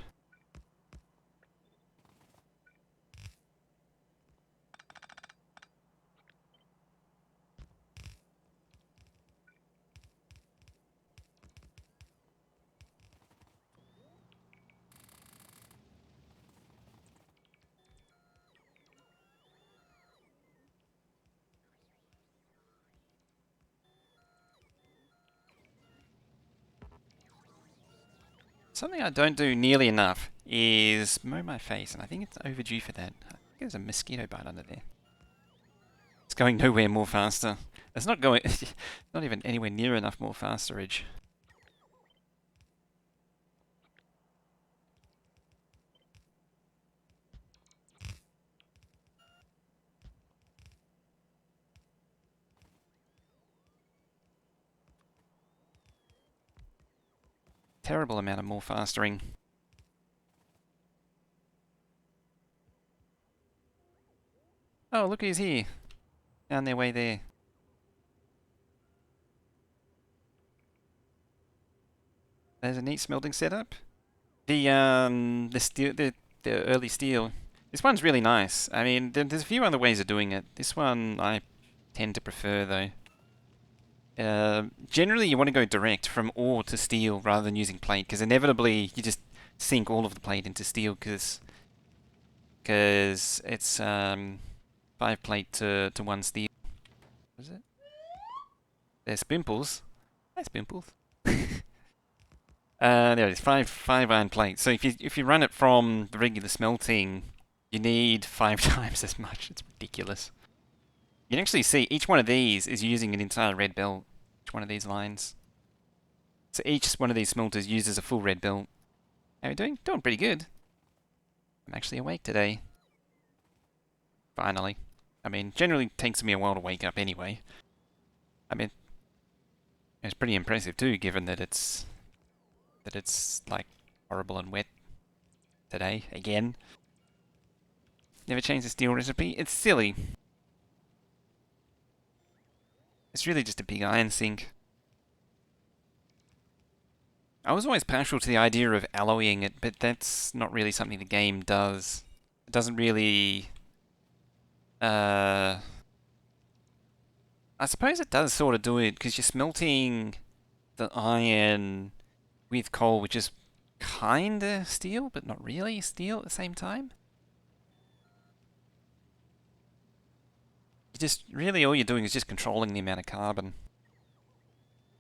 Something I don't do nearly enough is mow my face, and I think it's overdue for that. I think there's a mosquito bite under there. It's going nowhere more faster. It's not going, not even anywhere near enough more fasterage. Terrible amount of more fastering. Oh, look who's here. Down their way there. There's a neat smelting setup. The steel, the early steel. This one's really nice. I mean, there's a few other ways of doing it. This one I tend to prefer though. Generally, you want to go direct from ore to steel rather than using plate, because inevitably you just sink all of the plate into steel, because it's 5 plate to 1 steel. What is it? There's Spimples. Hi, Spimples. There it is. Five iron plate. So if you run it from the regular smelting, you need 5 times as much. It's ridiculous. You can actually see each one of these is using an entire red belt. Each one of these lines. So each one of these smelters uses a full red belt. How are we doing? Doing pretty good. I'm actually awake today. Finally. I mean, generally takes me a while to wake up anyway. I mean, it's pretty impressive too, given that it's like horrible and wet today again. Never change the steel recipe. It's silly. It's really just a big iron sink. I was always partial to the idea of alloying it, but that's not really something the game does. It doesn't really. I suppose it does sort of do it because you're smelting the iron with coal, which is kinda steel, but not really steel at the same time. You just really all you're doing is just controlling the amount of carbon.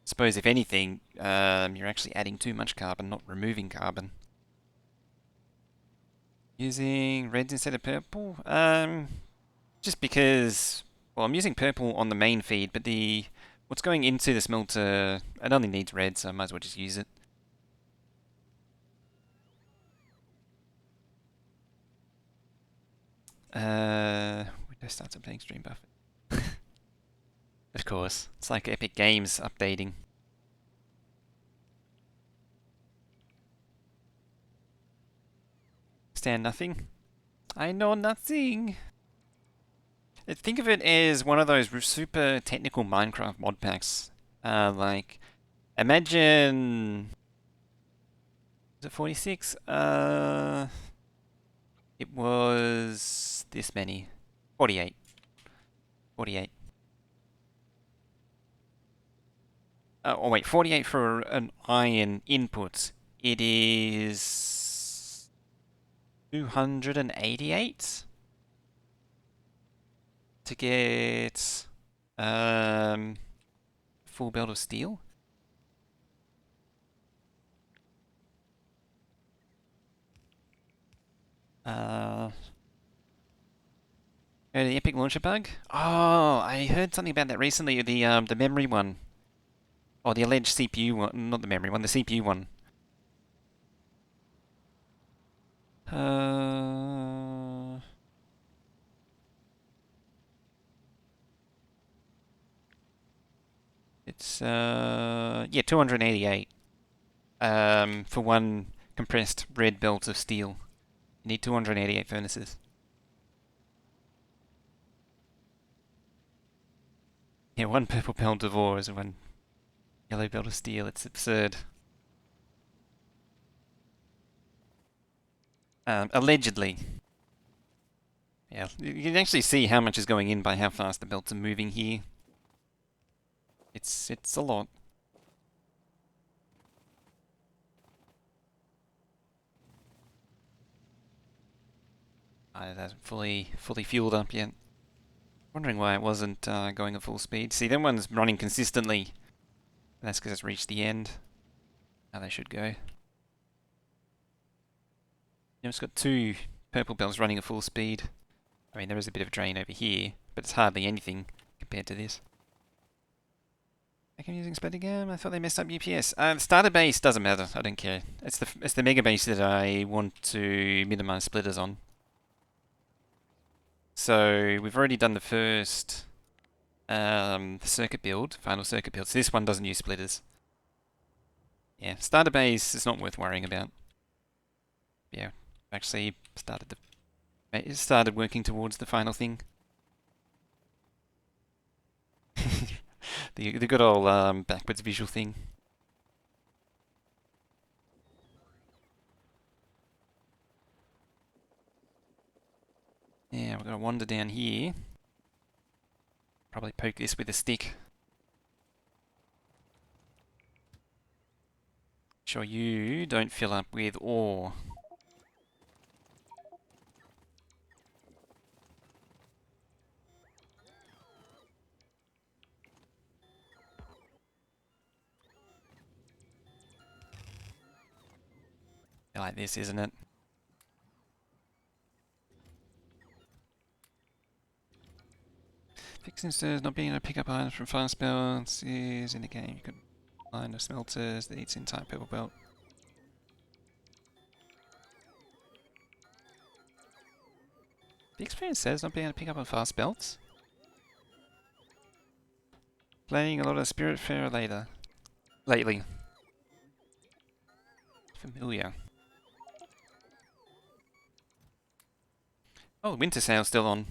Suppose if anything, you're actually adding too much carbon, not removing carbon. Using reds instead of purple? Just because, well, I'm using purple on the main feed, but what's going into the smelter, it only needs red, so I might as well just use it. Windows starts updating stream buffer. Of course, it's like Epic Games updating. Stand nothing? I know nothing. Think of it as one of those super technical Minecraft mod packs. Like, imagine... Was it 46? It was this many. 48. 48. Oh wait, 48 for an iron input. It is 288 to get full belt of steel. The Epic Launcher bug? Oh, I heard something about that recently. The memory one, or the alleged CPU one, not the memory one, the CPU one. Uh, it's yeah, 288. For one compressed red belt of steel. You need 288 furnaces. Yeah, one purple belt of ore is one yellow belt of steel. It's absurd. Allegedly. Yeah, you can actually see how much is going in by how fast the belts are moving here. It's a lot. It hasn't fully fueled up yet. Wondering why it wasn't going at full speed. See, that one's running consistently. That's because it's reached the end. Now they should go. It's got two purple belts running at full speed. I mean, there is a bit of a drain over here, but it's hardly anything compared to this. I'm using Splattergam. I thought they messed up UPS. The starter base doesn't matter. I don't care. It's the Megabase that I want to minimize splitters on. So we've already done the first circuit build, final circuit build. So this one doesn't use splitters. Yeah, starter base is not worth worrying about. Yeah, actually started working towards the final thing. the good old backwards visual thing. Yeah, we're gonna wander down here. Probably poke this with a stick. Sure you don't fill up with ore. Like this, isn't it? Since there's not being able to pick up items from fire spells is in the game, you can find the smelters that eats entire purple belt. The experience says not being able to pick up on fast belts. Playing a lot of Spiritfarer lately. Familiar. Oh, the winter sale's still on.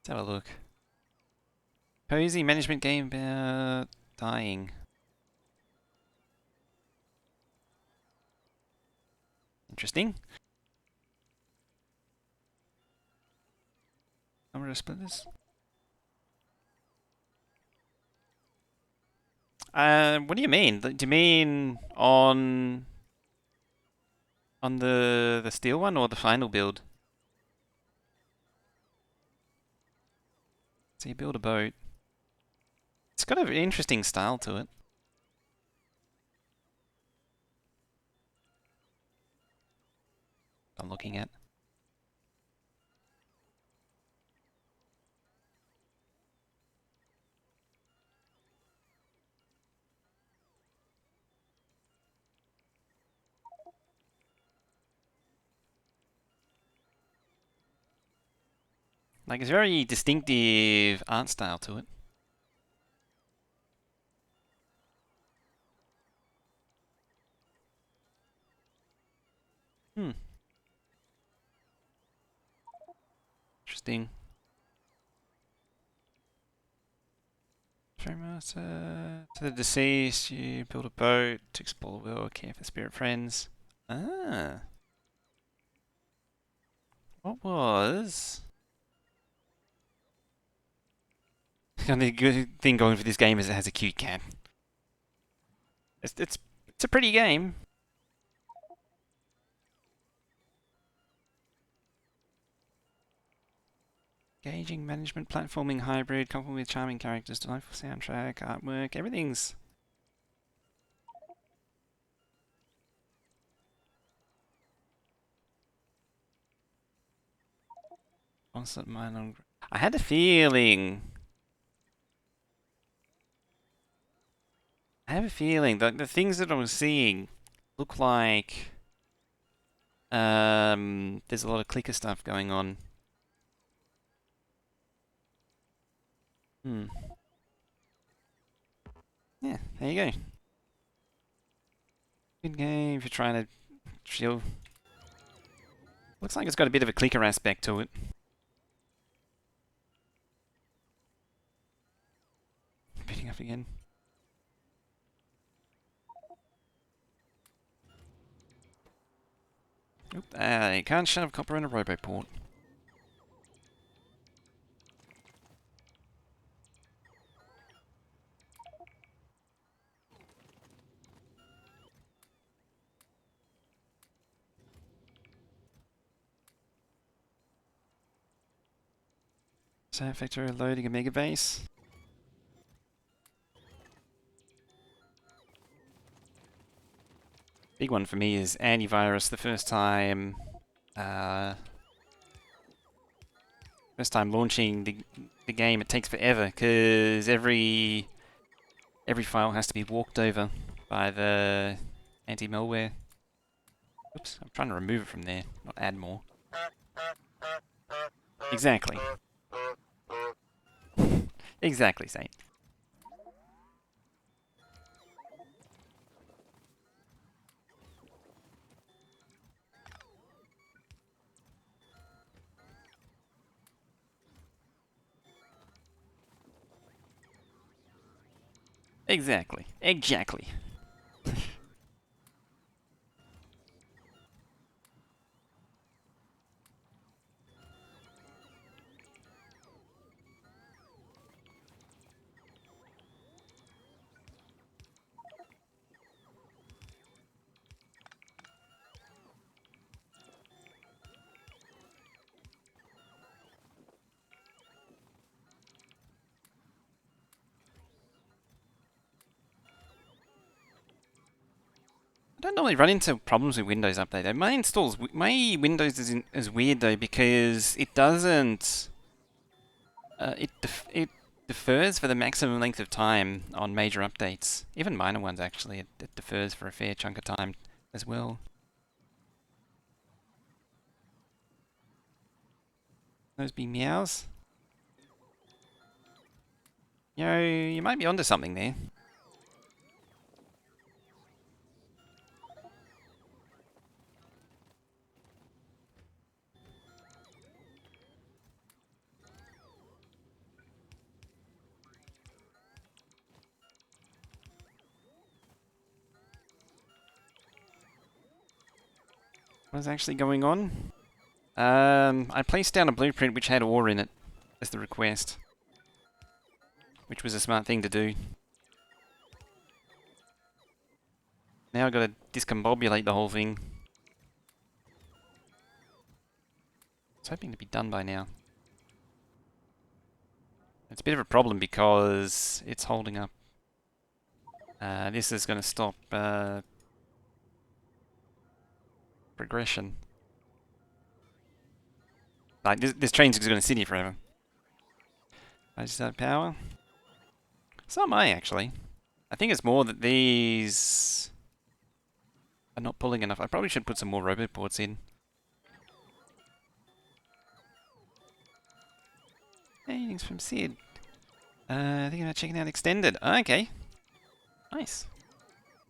Let's have a look. Cozy management game about dying. Interesting. Number of splitters. What do you mean? Do you mean on the steel one or the final build? So you build a boat. It's got an interesting style to it. I'm looking at. Like, it's very distinctive art style to it. Hmm. Interesting. To the deceased, you build a boat to explore the world, care for spirit friends. Ah. What was... The only good thing going for this game is it has a cute cat. It's a pretty game. Engaging management, platforming, hybrid, coupled with charming characters, delightful soundtrack, artwork, everything's... Constant mind on... I had a feeling... I have a feeling that the things that I was seeing look like... there's a lot of clicker stuff going on. Hmm. Yeah, there you go. Good game if you're trying to chill. Looks like it's got a bit of a clicker aspect to it. Beating up again. Oop, you can't shove copper in a roboport. So Factorio loading a Megabase. Big one for me is antivirus. The first time launching the game, it takes forever because every file has to be walked over by the anti-malware. Oops, I'm trying to remove it from there, not add more. Exactly. Exactly, Saint. Exactly. Exactly. don't normally run into problems with Windows Update though. My Windows is weird though because it doesn't. It defers for the maximum length of time on major updates, even minor ones actually. It defers for a fair chunk of time as well. Those be meows. You might be onto something there. What's actually going on? I placed down a blueprint which had ore in it as the request, which was a smart thing to do. Now I've got to discombobulate the whole thing. I was hoping to be done by now. It's a bit of a problem because it's holding up. This is going to stop progression. Like, this train's going to sit here forever. I just had power. So am I, actually. I think it's more that these are not pulling enough. I probably should put some more robot ports in. Hey, thanks from Sid. Thinking about checking out Extended. Okay. Nice.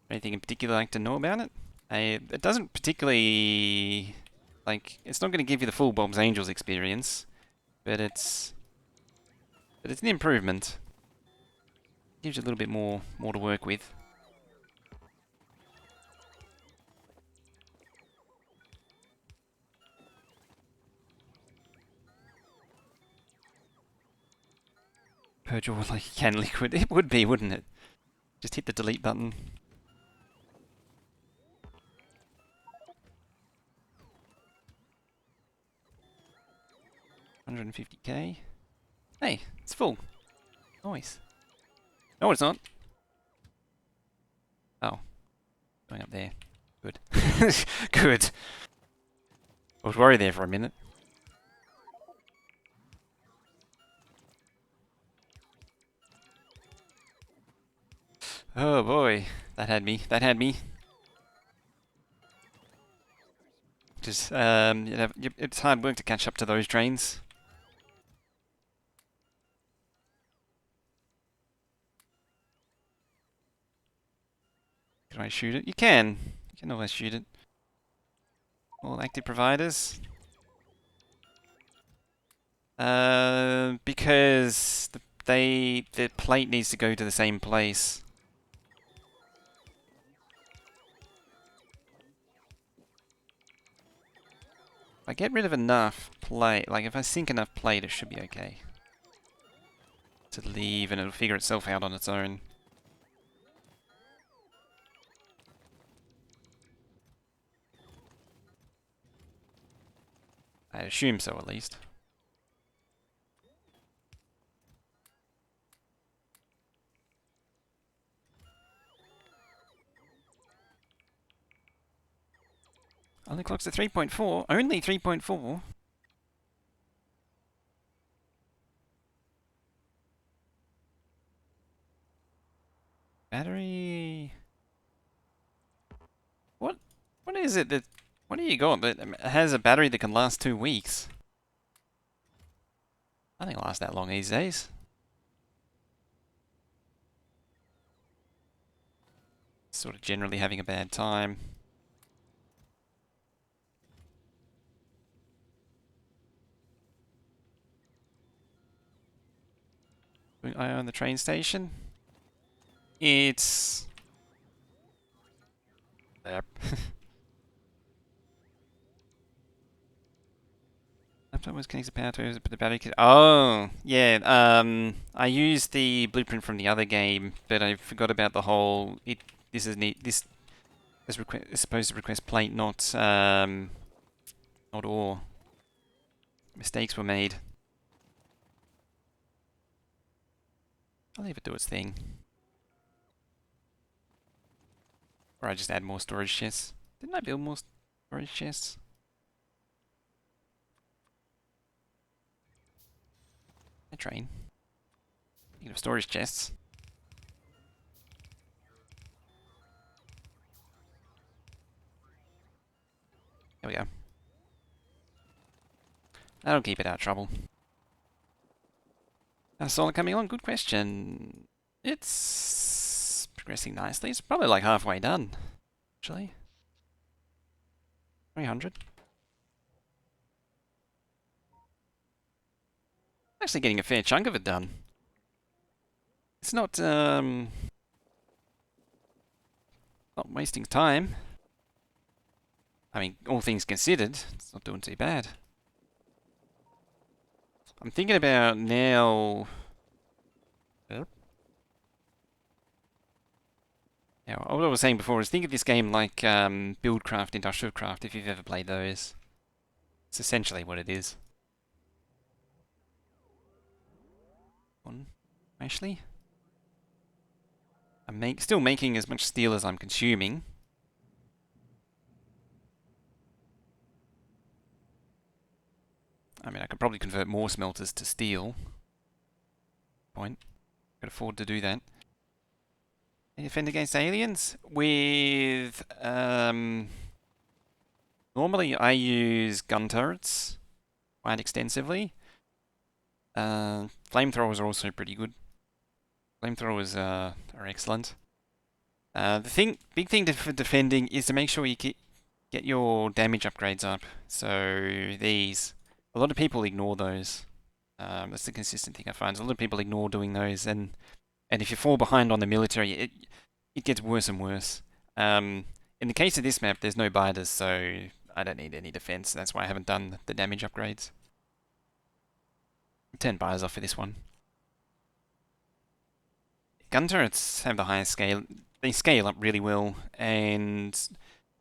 Anything in particular you'd like to know about it? It doesn't particularly... Like, it's not going to give you the full Bob's Angels experience, but it's an improvement. Gives you a little bit more to work with. Purge all like you can liquid. It would be, wouldn't it? Just hit the delete button. $150k. Hey, it's full. Nice. No, it's not. Oh. Going up there. Good. Good. I was worried there for a minute. Oh boy. That had me. That had me. Just, it's hard work to catch up to those trains. Can I shoot it? You can. You can always shoot it. All active providers. Because the plate needs to go to the same place. If I get rid of enough plate, like if I sink enough plate, it should be okay. To leave and it'll figure itself out on its own. I assume so, at least. Only clocks at 3.4. Only 3.4. Battery. What is it that? What do you got that has a battery that can last 2 weeks? I think it lasts that long these days. Sort of generally having a bad time. I own the train station. It's... Yep. Laptop was connected to power to but the battery could... Oh, yeah. I used the blueprint from the other game, but I forgot about the whole... This is neat. This is supposed to request plate, not ore. Mistakes were made. I'll leave it do its thing. Or I just add more storage chests. Didn't I build more storage chests? A train. Speaking of storage chests. There we go. That'll keep it out of trouble. Solar coming on, good question. It's progressing nicely. It's probably like halfway done, actually. 300. Actually getting a fair chunk of it done. It's not wasting time. I mean, all things considered, it's not doing too bad. I'm thinking about now. Yep. Yeah, what I was saying before is think of this game like Buildcraft, Industrial Craft, if you've ever played those. It's essentially what it is. One, actually. I'm still making as much steel as I'm consuming. I mean, I could probably convert more smelters to steel. Point. Could afford to do that. Defend against aliens? With, normally I use gun turrets quite extensively. Flamethrowers are also pretty good. Flamethrowers are excellent. Big thing for defending is to make sure you get your damage upgrades up. So these, a lot of people ignore those. That's the consistent thing I find. A lot of people ignore doing those, and if you fall behind on the military, it gets worse and worse. In the case of this map, there's no biters, so I don't need any defense. That's why I haven't done the damage upgrades. 10 biters off for this one. Gun turrets have the highest scale. They scale up really well, and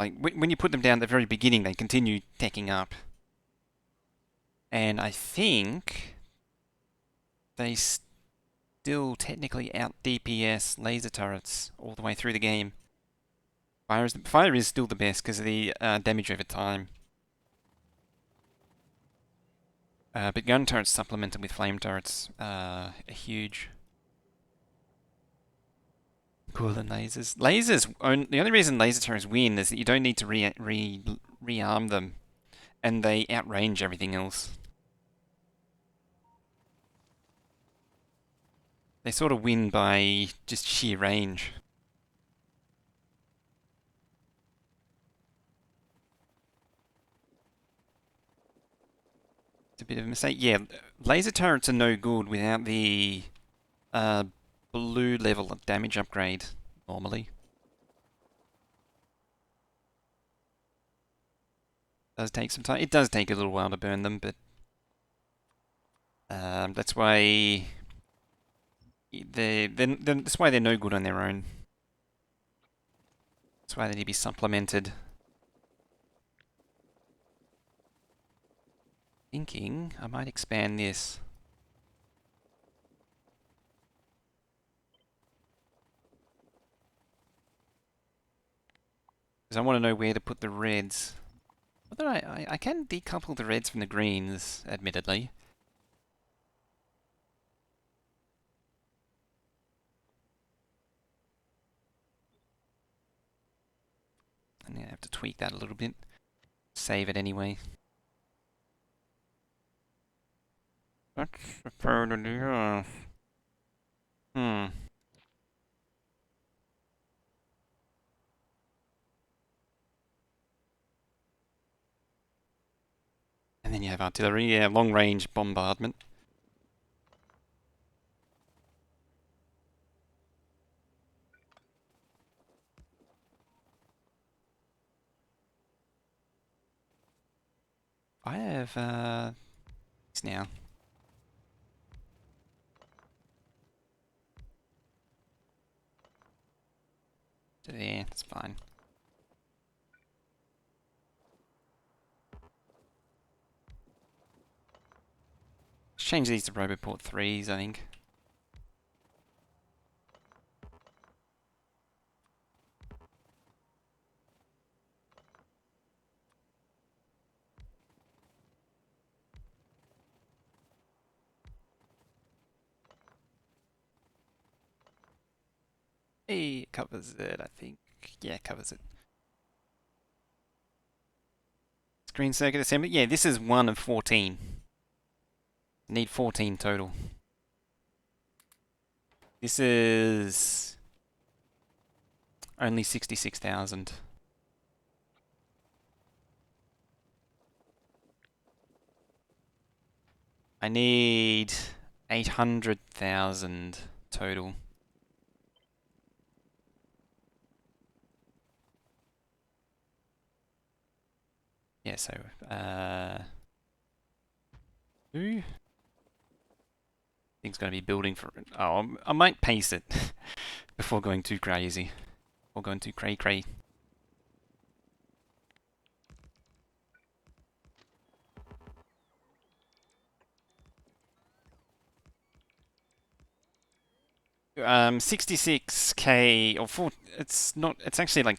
like when you put them down at the very beginning, they continue teching up. And I think they still technically out DPS laser turrets all the way through the game. Fire is still the best because of the damage over time. But gun turrets supplemented with flame turrets are huge. Cooler than lasers. The only reason laser turrets win is that you don't need to rearm them, and they outrange everything else. They sort of win by just sheer range. It's a bit of a mistake. Yeah, laser turrets are no good without the blue level of damage upgrade, normally. Does take some time. It does take a little while to burn them, but that's why that's why they're no good on their own. That's why they need to be supplemented. Thinking I might expand this. Because I want to know where to put the reds. Although I can decouple the reds from the greens, admittedly. I'm going to have to tweak that a little bit. Save it anyway. That's the third of the earth. And then you have artillery, yeah, long range bombardment. I have this now. To there, that's fine. Let's change these to Roboport 3s, I think. Hey, it covers it, I think. Yeah, it covers it. Screen circuit assembly. Yeah, this is one of 14. Need 14 total. This is only 66,000. I need 800,000 total. Yeah, so, two. Thing's going to be building for. Oh, I might pace it before going too crazy. Or going too cray. 66k or four. It's not. It's actually like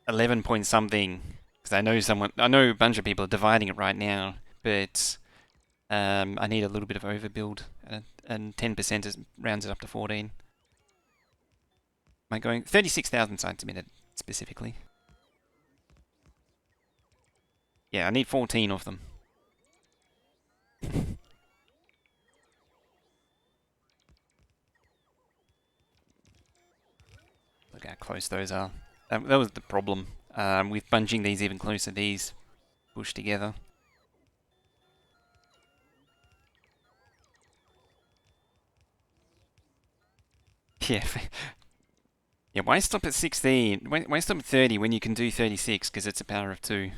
11 point something. Because I know a bunch of people are dividing it right now, but I need a little bit of overbuild, and 10% rounds it up to 14. Am I going 36,000 sites a minute specifically? Yeah, I need 14 of them. Look how close those are. That was the problem with bunching these even closer. These pushed together. Yeah. Yeah, why stop at 16? Why stop at 30 when you can do 36 because it's a power of 2?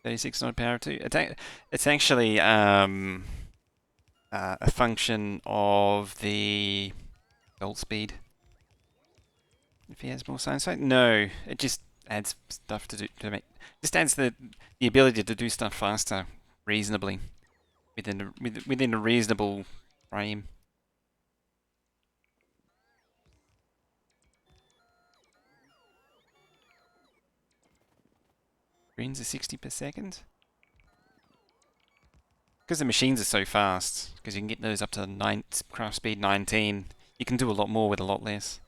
36 not a power of 2? It's actually a function of the belt speed. If he has more sight, no, it just adds stuff to make. Just adds the ability to do stuff faster, reasonably, within a reasonable frame. Greens are 60 per second. Because the machines are so fast, because you can get those up to craft speed 19, you can do a lot more with a lot less.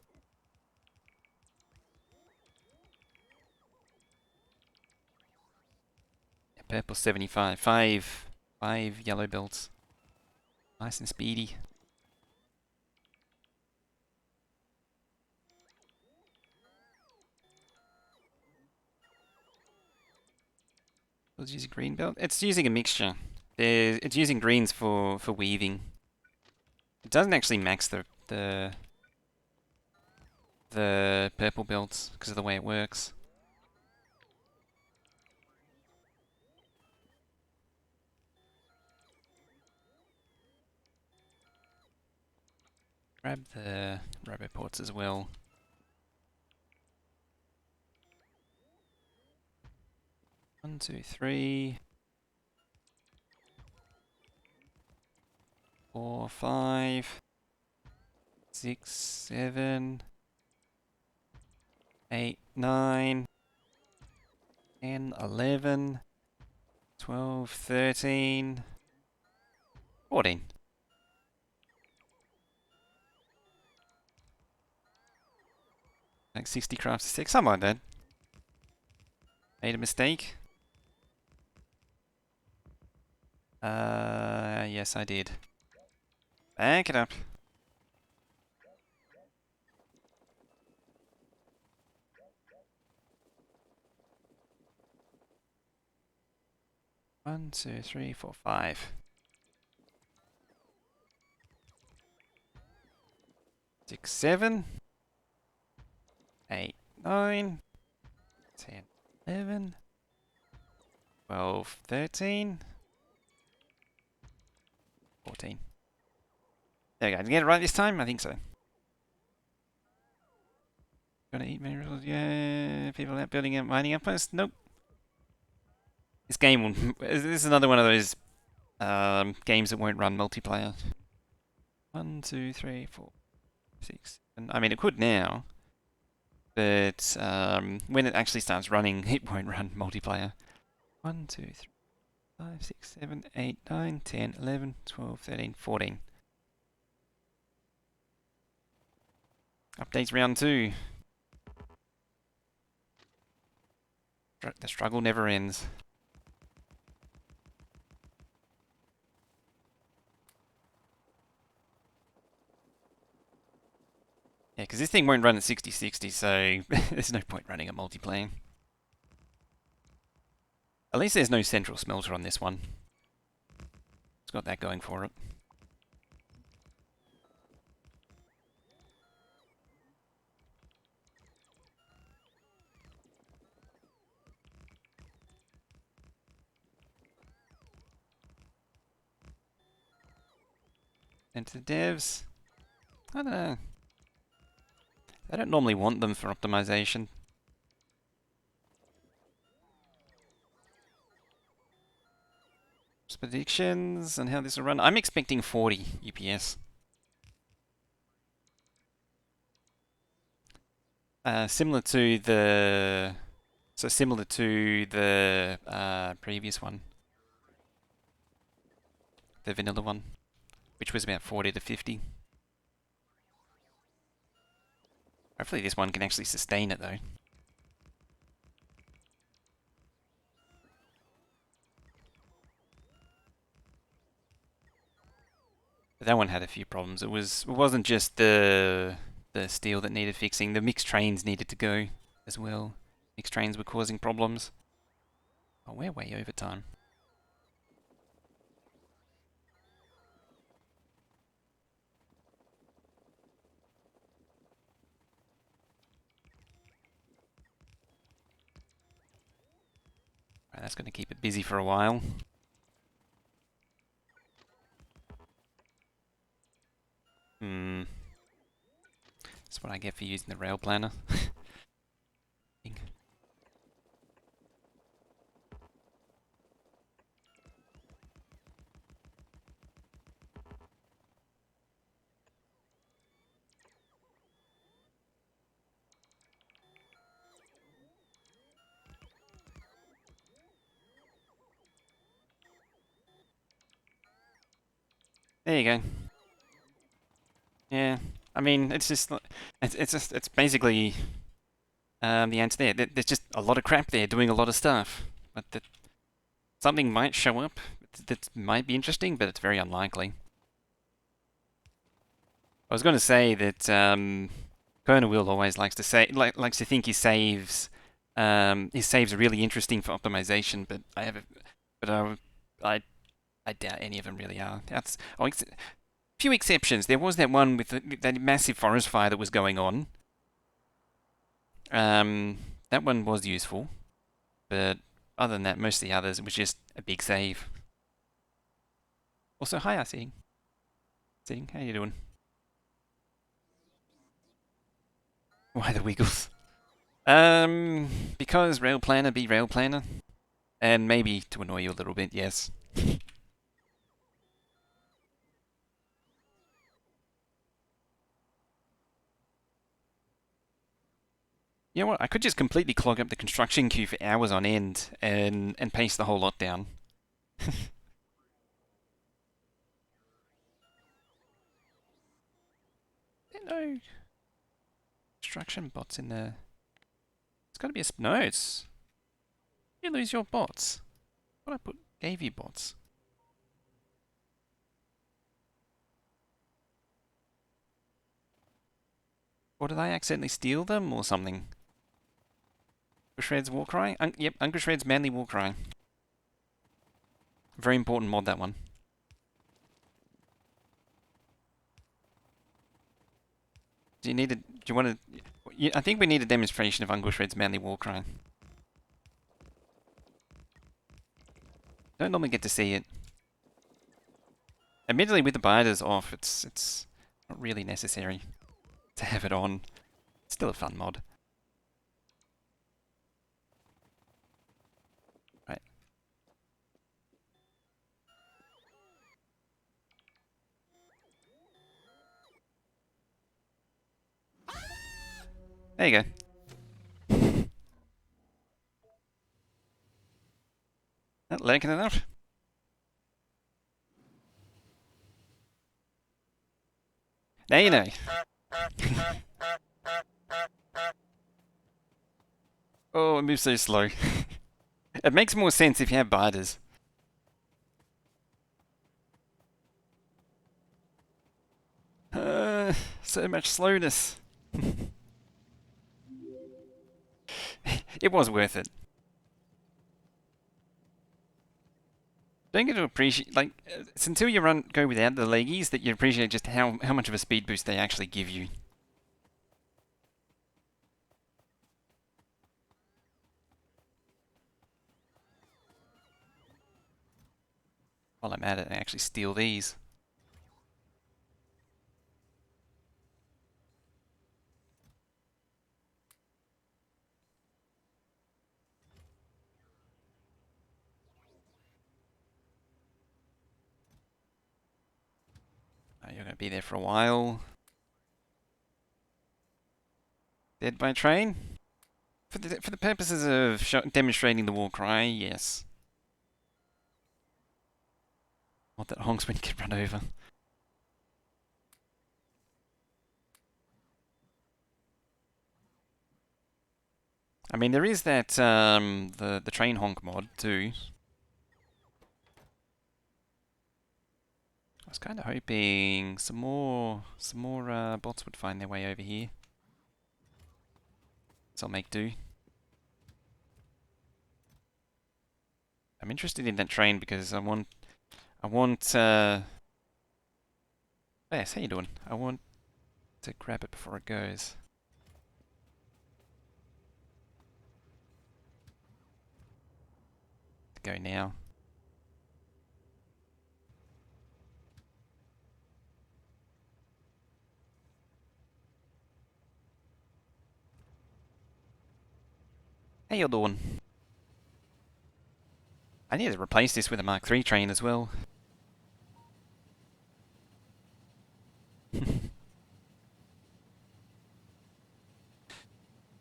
Yeah, purple 75, five yellow belts. Nice and speedy. It's using green belt. It's using a mixture. It's using greens for weaving. It doesn't actually max the purple belts because of the way it works. Grab the roboports as well. One, two, three, 4, 5, 6, 7, 8, 9, 10, 11, 12, 13, 14. Like 60 crafts a sec, something like that. Made a mistake. Yes I did. Back it up. One, two, three, four, 5. 6, 7, 8, 9, 10, 11, 12, 13, 14. There we go. Did I get it right this time? I think so. Gonna eat minerals? Yeah. People out building and mining outposts? Nope. This game will. This is another one of those games that won't run multiplayer. 1, 2, 3, 4, 6. And I mean, it could now, but when it actually starts running, it won't run multiplayer. 1, 2, 3, 5, 6, 7, 8, 9, 10, 11, 12, 13, 14. Updates round 2. The struggle never ends. Yeah, because this thing won't run at 60/60, so there's no point running a multiplayer. At least there's no central smelter on this one. It's got that going for it. And to the devs, I don't know. I don't normally want them for optimization. Predictions and how this will run. I'm expecting 40 UPS. Similar to the previous one, the vanilla one, which was about 40 to 50. Hopefully this one can actually sustain it though. But that one had a few problems. It wasn't just the steel that needed fixing. The mixed trains needed to go as well. Mixed trains were causing problems. Oh, we're way over time. Right, that's going to keep it busy for a while. That's what I get for using the rail planner. There you go. Yeah, I mean, it's just, it's basically the answer there. There's just a lot of crap there doing a lot of stuff, but something might show up that might be interesting, but it's very unlikely. I was going to say that Colonel Will always likes to say, likes to think his saves are really interesting for optimization, but I doubt any of them really are. That's few exceptions. There was that one with that massive forest fire that was going on. That one was useful, but other than that, most of the others, it was just a big save. Also, hi, Sitting. Sitting, how you doing? Why the wiggles? Because Rail Planner be Rail Planner, and maybe to annoy you a little bit, yes. You know what? I could just completely clog up the construction queue for hours on end and paste the whole lot down. No construction bots in there. It's got to be a no. It's you lose your bots. What I gave you bots. Or did I accidentally steal them or something? Shred's Warcry? Yep, Uncle Shred's Manly Warcry. Very important mod, that one. Do you want to... I think we need a demonstration of Uncle Shred's Manly Warcry. Don't normally get to see it. Admittedly, with the binders off, it's not really necessary to have it on. It's still a fun mod. Right. There you go. Not lurking enough. Now you know. Oh, it moves so slow. It makes more sense if you have biters. So much slowness. It was worth it. Don't get to appreciate, like, it's until you go without the leggies that you appreciate just how much of a speed boost they actually give you. While I'm at it, I actually steal these. Oh, you're going to be there for a while. Dead by train? For the purposes of demonstrating the war cry, yes. Not that Hongsman can run over. I mean, there is that the train honk mod too. I was kind of hoping some more bots would find their way over here. So I'll make do. I'm interested in that train because I want yes, how you doing? I want to grab it before it goes. Go now. How you doing? I need to replace this with a Mark III train as well.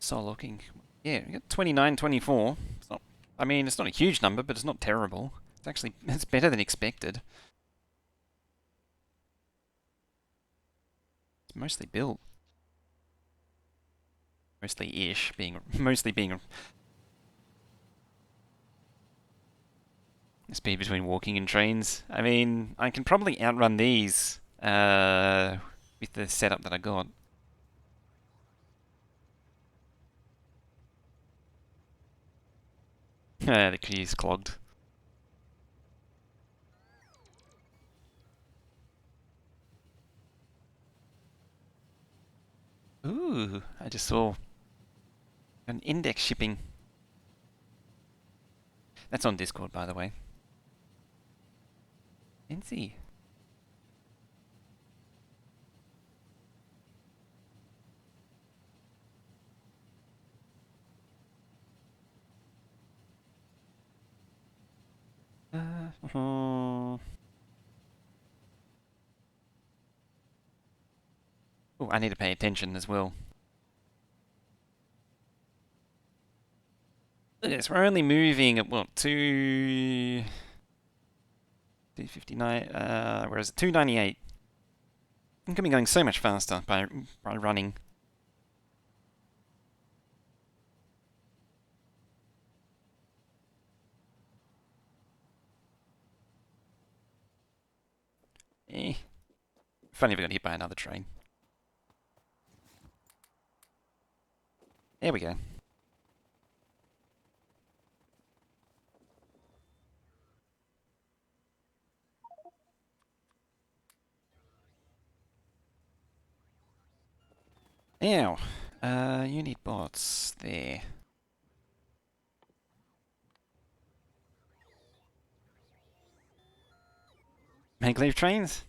So looking. Yeah, we got 29, 24. It's not, I mean, it's not a huge number, but it's not terrible. It's better than expected. It's mostly built. Mostly-ish, mostly being a speed between walking and trains. I mean, I can probably outrun these with the setup that I got. The queue's clogged. Ooh, I just saw an index shipping. That's on Discord, by the way. Fancy. Oh, I need to pay attention as well. Look at this, we're only moving at what, 259, whereas 298. I'm gonna be going so much faster by running. Funny if I got hit by another train. There we go. Now, you need bots there. Maglev trains?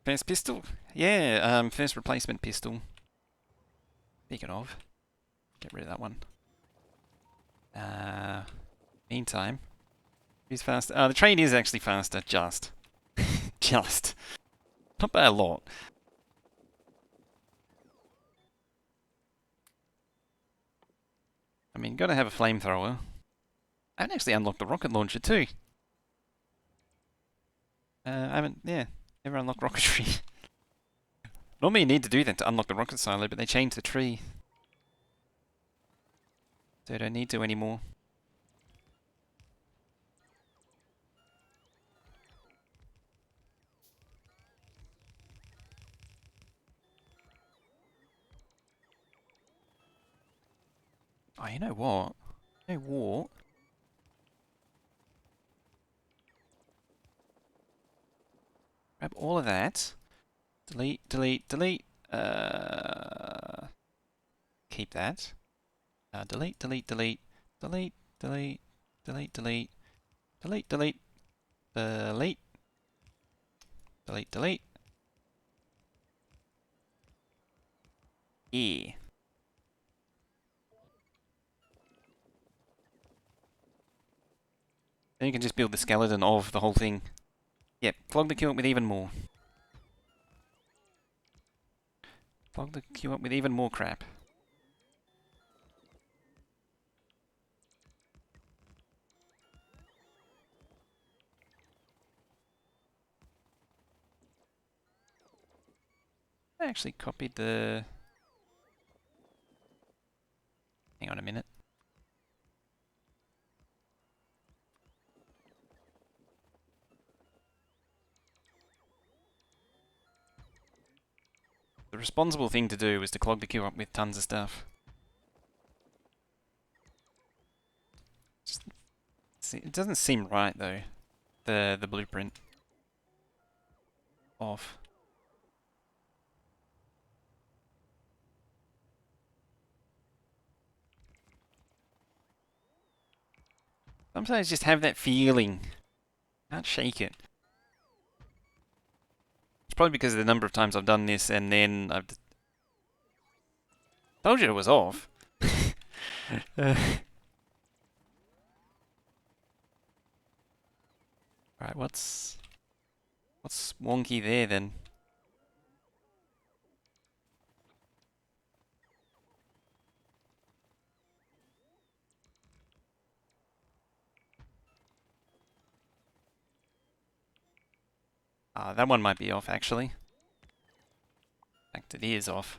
First pistol? Yeah, first replacement pistol. Speaking of, get rid of that one. Meantime, who's faster? The train is actually faster, just. Just. Not by a lot. I mean, gotta have a flamethrower. I haven't actually unlocked the rocket launcher too. I haven't, yeah, never unlocked rocketry. Normally you need to do that to unlock the rocket silo, but they changed the tree. So I don't need to anymore. Oh, you know what? You know what? Grab all of that. Delete, delete, delete. Keep that. Delete, delete, delete, delete, delete, delete, delete, delete, delete, delete, delete, delete. Yeah. Then you can just build the skeleton of the whole thing. Yep, clog the queue up with even more. Clog the queue up with even more crap. I actually copied the... Hang on a minute. The responsible thing to do was to clog the queue up with tons of stuff. It doesn't seem right though. The blueprint. Off. Sometimes I just have that feeling. Can't shake it. It's probably because of the number of times I've done this and then I've told you it was off. Right, what's wonky there then? That one might be off actually. In fact, it is off.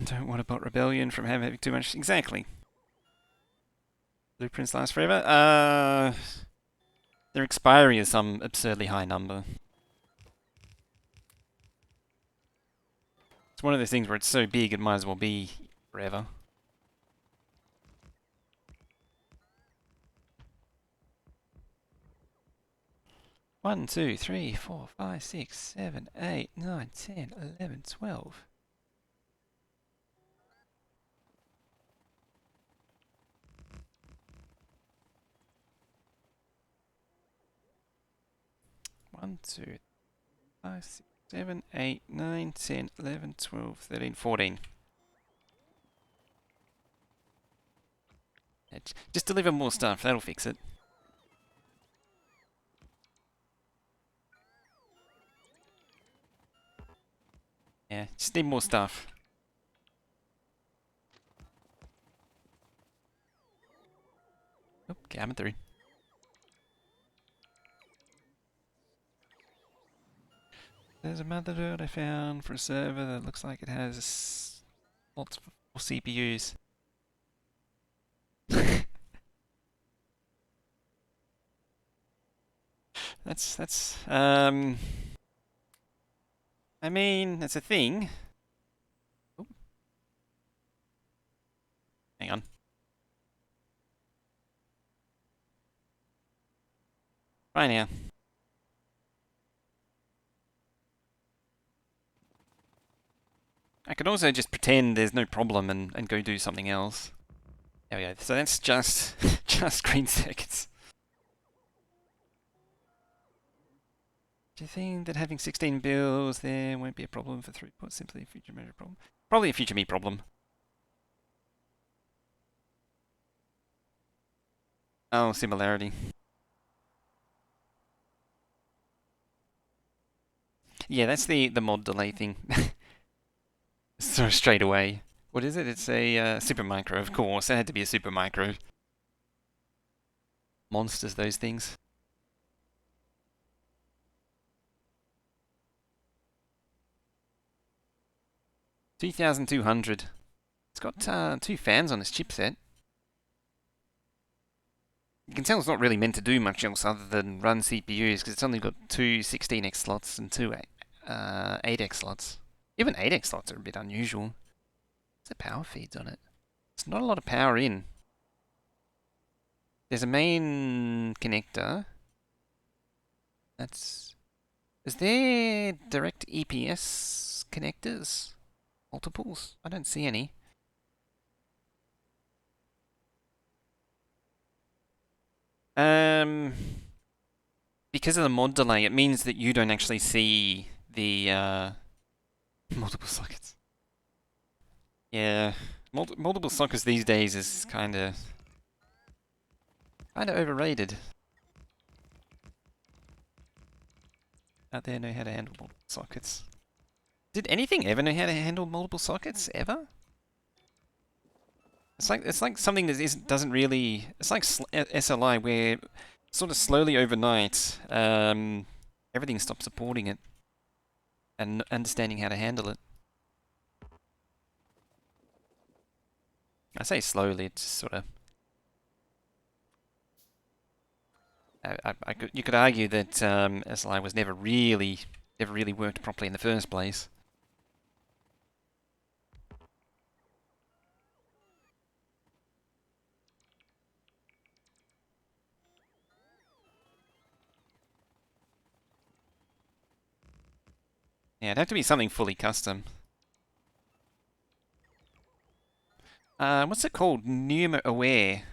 Don't want to bot rebellion from having too much. Exactly. Blueprints last forever. Their expiry is some absurdly high number. It's one of those things where it's so big it might as well be forever. One, 2, 3, 4, 5, 6, 7, 8, 9, 10, 11, 12. One, 2, 5, 6, 7, 8, 9, 10, 11, 12, 13, 14. Just deliver more stuff, that'll fix it. Yeah, just need more stuff. Oh, cabin through. There's a motherboard I found for a server that looks like it has lots of CPUs. I mean, that's a thing. Oh. Hang on. Right now. I could also just pretend there's no problem and go do something else. There we go. So that's just just green circuits. Do you think that having 16 bills there won't be a problem for throughput? Simply a future measure problem? Probably a future me problem. Oh, similarity. Yeah, that's the mod delay thing. So straight away. What is it? It's a super micro, of course. It had to be a super micro. Monsters, those things. 2,200. It's got 2 fans on its chipset. You can tell it's not really meant to do much else other than run CPUs because it's only got 2 16x slots and 2 8x slots. Even 8x slots are a bit unusual. What's the power feeds on it? It's not a lot of power in. There's a main connector. Is there direct EPS connectors? Multiples? I don't see any. Because of the mod delay, it means that you don't actually see the multiple sockets. Yeah, multiple sockets these days is kind of overrated. Out there know how to handle multiple sockets. Did anything ever know how to handle multiple sockets ever? It's like something that doesn't really. It's like SLI where sort of slowly overnight, everything stops supporting it and understanding how to handle it. I say slowly. It's just sort of. You could argue that SLI was never really worked properly in the first place. Yeah, it'd have to be something fully custom. What's it called? Numa Aware.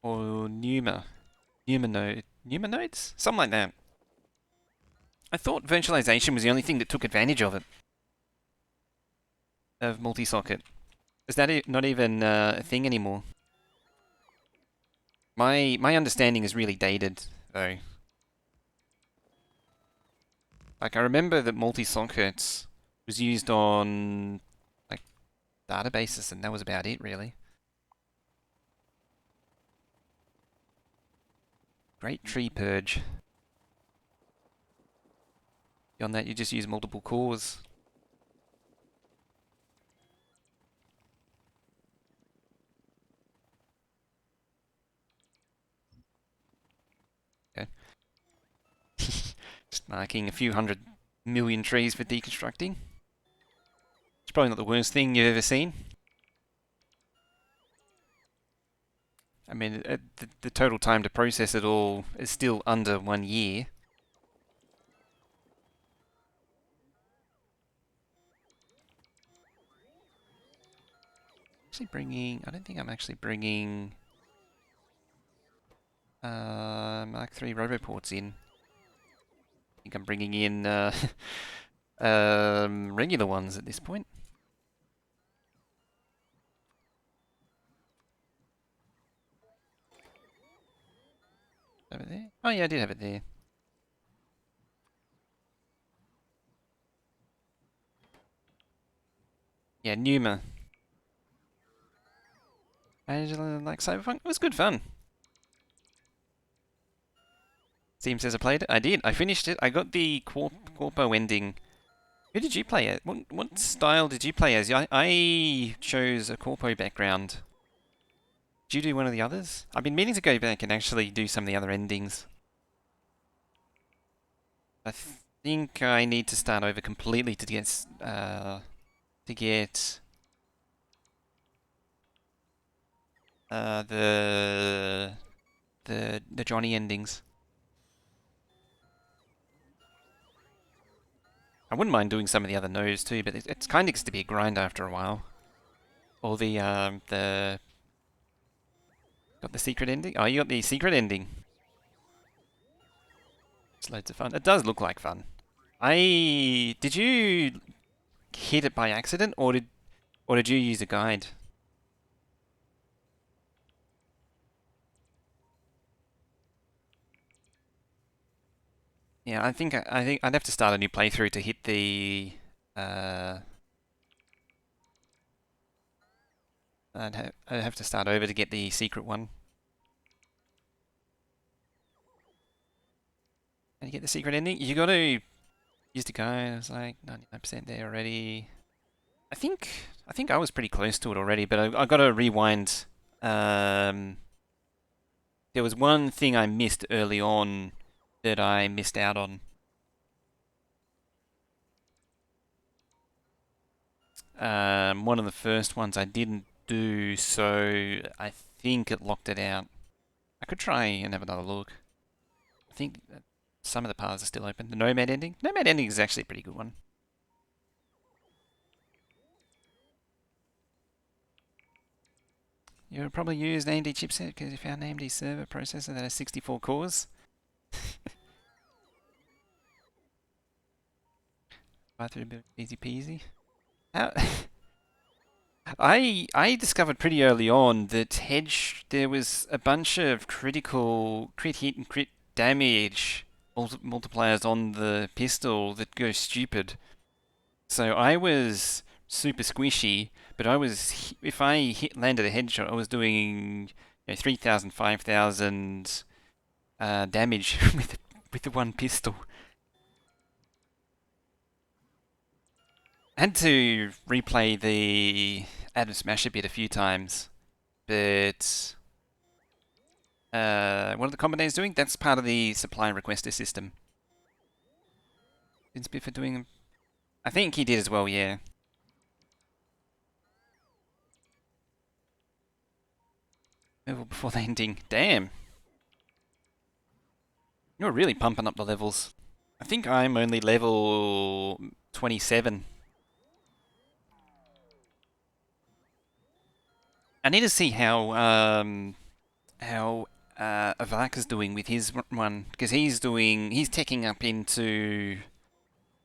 Or Numa. Numa nodes? Something like that. I thought virtualization was the only thing that took advantage of it. Of multi-socket. Is that not even a thing anymore? My understanding is really dated, though. Like, I remember that multi-sockets was used on, like, databases, and that was about it, really. Great tree purge. Beyond that, you just use multiple cores. Okay. Just marking a few 100 million trees for deconstructing. It's probably not the worst thing you've ever seen. I mean, the total time to process it all is still under 1 year. I don't think I'm actually bringing Mark III Roboports in. I think I'm bringing in regular ones at this point. Over there? Oh yeah, I did have it there. Yeah, Numa. Angela like Cyberpunk? It was good fun. Steam says I played it. I did. I finished it. I got the Corpo ending. Who did you play as? What style did you play as? I chose a Corpo background. Did you do one of the others? I've been meaning to go back and actually do some of the other endings. I think I need to start over completely to get the Johnny endings. I wouldn't mind doing some of the other no's too, but it's kind of gets to be a grind after a while. Or got the secret ending? Oh, you got the secret ending. It's loads of fun. It does look like fun. Did you hit it by accident, or did you use a guide? Yeah, I think I'd have to start a new playthrough to hit the. I'd have to start over to get the secret one. And you get the secret ending. You got to Years to go. I was like 99% there already. I think I was pretty close to it already, but I got to rewind. Um, there was one thing I missed early on that I missed out on. One of the first ones I didn't do, so I think it locked it out. I could try and have another look. I think that some of the paths are still open. The Nomad ending? Nomad ending is actually a pretty good one. You would probably use an AMD chipset because you found an AMD server processor that has 64 cores. Right through a bit easy peasy. How I discovered pretty early on that hedge there was a bunch of crit hit and crit damage multipliers on the pistol that go stupid. So I was super squishy, but if I landed a headshot, I was doing 3,000, 5,000 damage with the one pistol. I had to replay the Atom Smasher bit a few times, but what are the combinators doing? That's part of the supply requester system. Didn't Spiffer doing them? I think he did as well, yeah. Level before the ending. Damn. You're really pumping up the levels. I think I'm only level 27. I need to see how Avaka's doing with his one because he's taking up into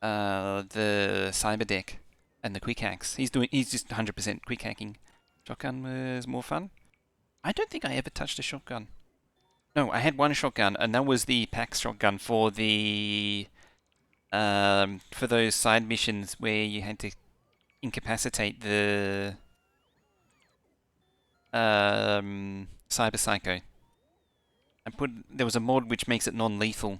the cyber deck and the quick hacks. He's just 100% quick hacking. Shotgun was more fun. I don't think I ever touched a shotgun. No, I had one shotgun, and that was the PAX shotgun for those side missions where you had to incapacitate the cyber psycho. There was a mod which makes it non-lethal.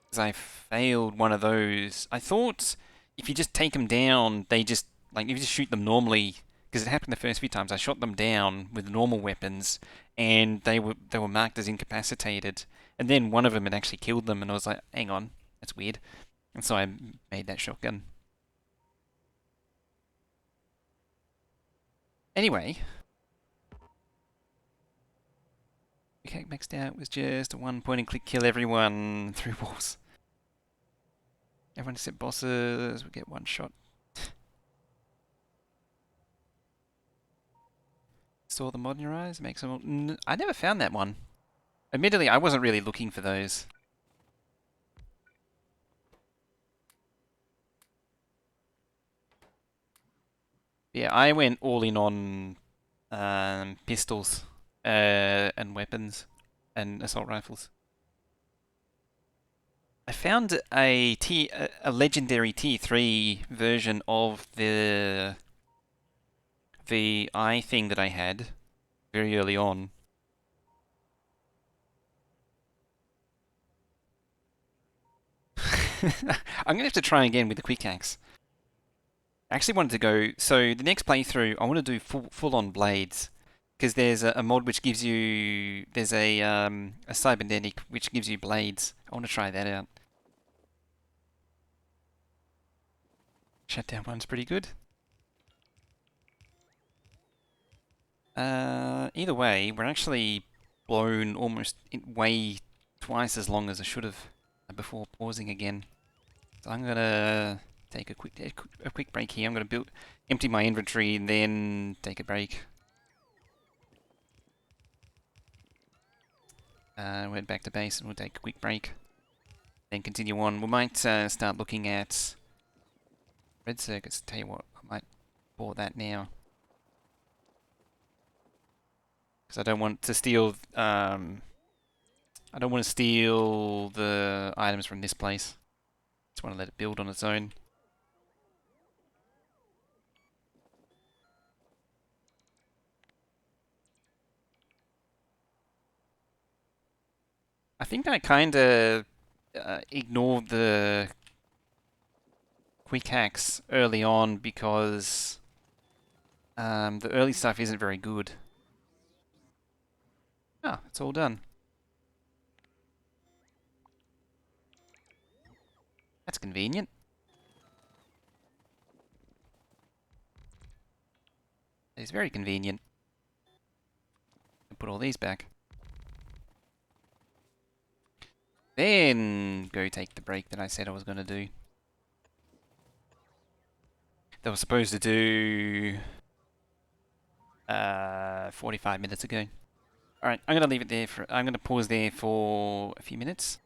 Because I failed one of those. I thought if you just take them down, they just like if you just shoot them normally. Because it happened the first few times, I shot them down with normal weapons, and they were marked as incapacitated. And then one of them had actually killed them, and I was like, hang on, that's weird. And so I made that shotgun. Anyway, maxed out was just a one point and click kill everyone through walls. Everyone except bosses would get one shot. Saw the mod in your eyes, makes them. I never found that one. Admittedly, I wasn't really looking for those. Yeah, I went all in on pistols and weapons and assault rifles. I found a legendary T3 version of the eye thing that I had very early on. I'm gonna have to try again with the quick axe. I actually wanted to go. So the next playthrough, I want to do full on blades because there's a mod which gives you there's a cybernetic which gives you blades. I want to try that out. Shutdown one's pretty good. Either way, we're actually blown almost way twice as long as I should have before pausing again. So I'm gonna take a quick break here. I'm gonna empty my inventory and then take a break. We'll head back to base and we'll take a quick break. Then continue on. We might start looking at red circuits. Tell you what, I might bore that now. Because I don't want to steal I don't want to steal the items from this place. Just want to let it build on its own. I think I kind of ignored the quick hacks early on because the early stuff isn't very good. Ah, it's all done. That's convenient. It's very convenient. Put all these back. Then go take the break that I said I was going to do. That was supposed to do 45 minutes ago. Alright, I'm going to leave it there for... I'm going to pause there for a few minutes.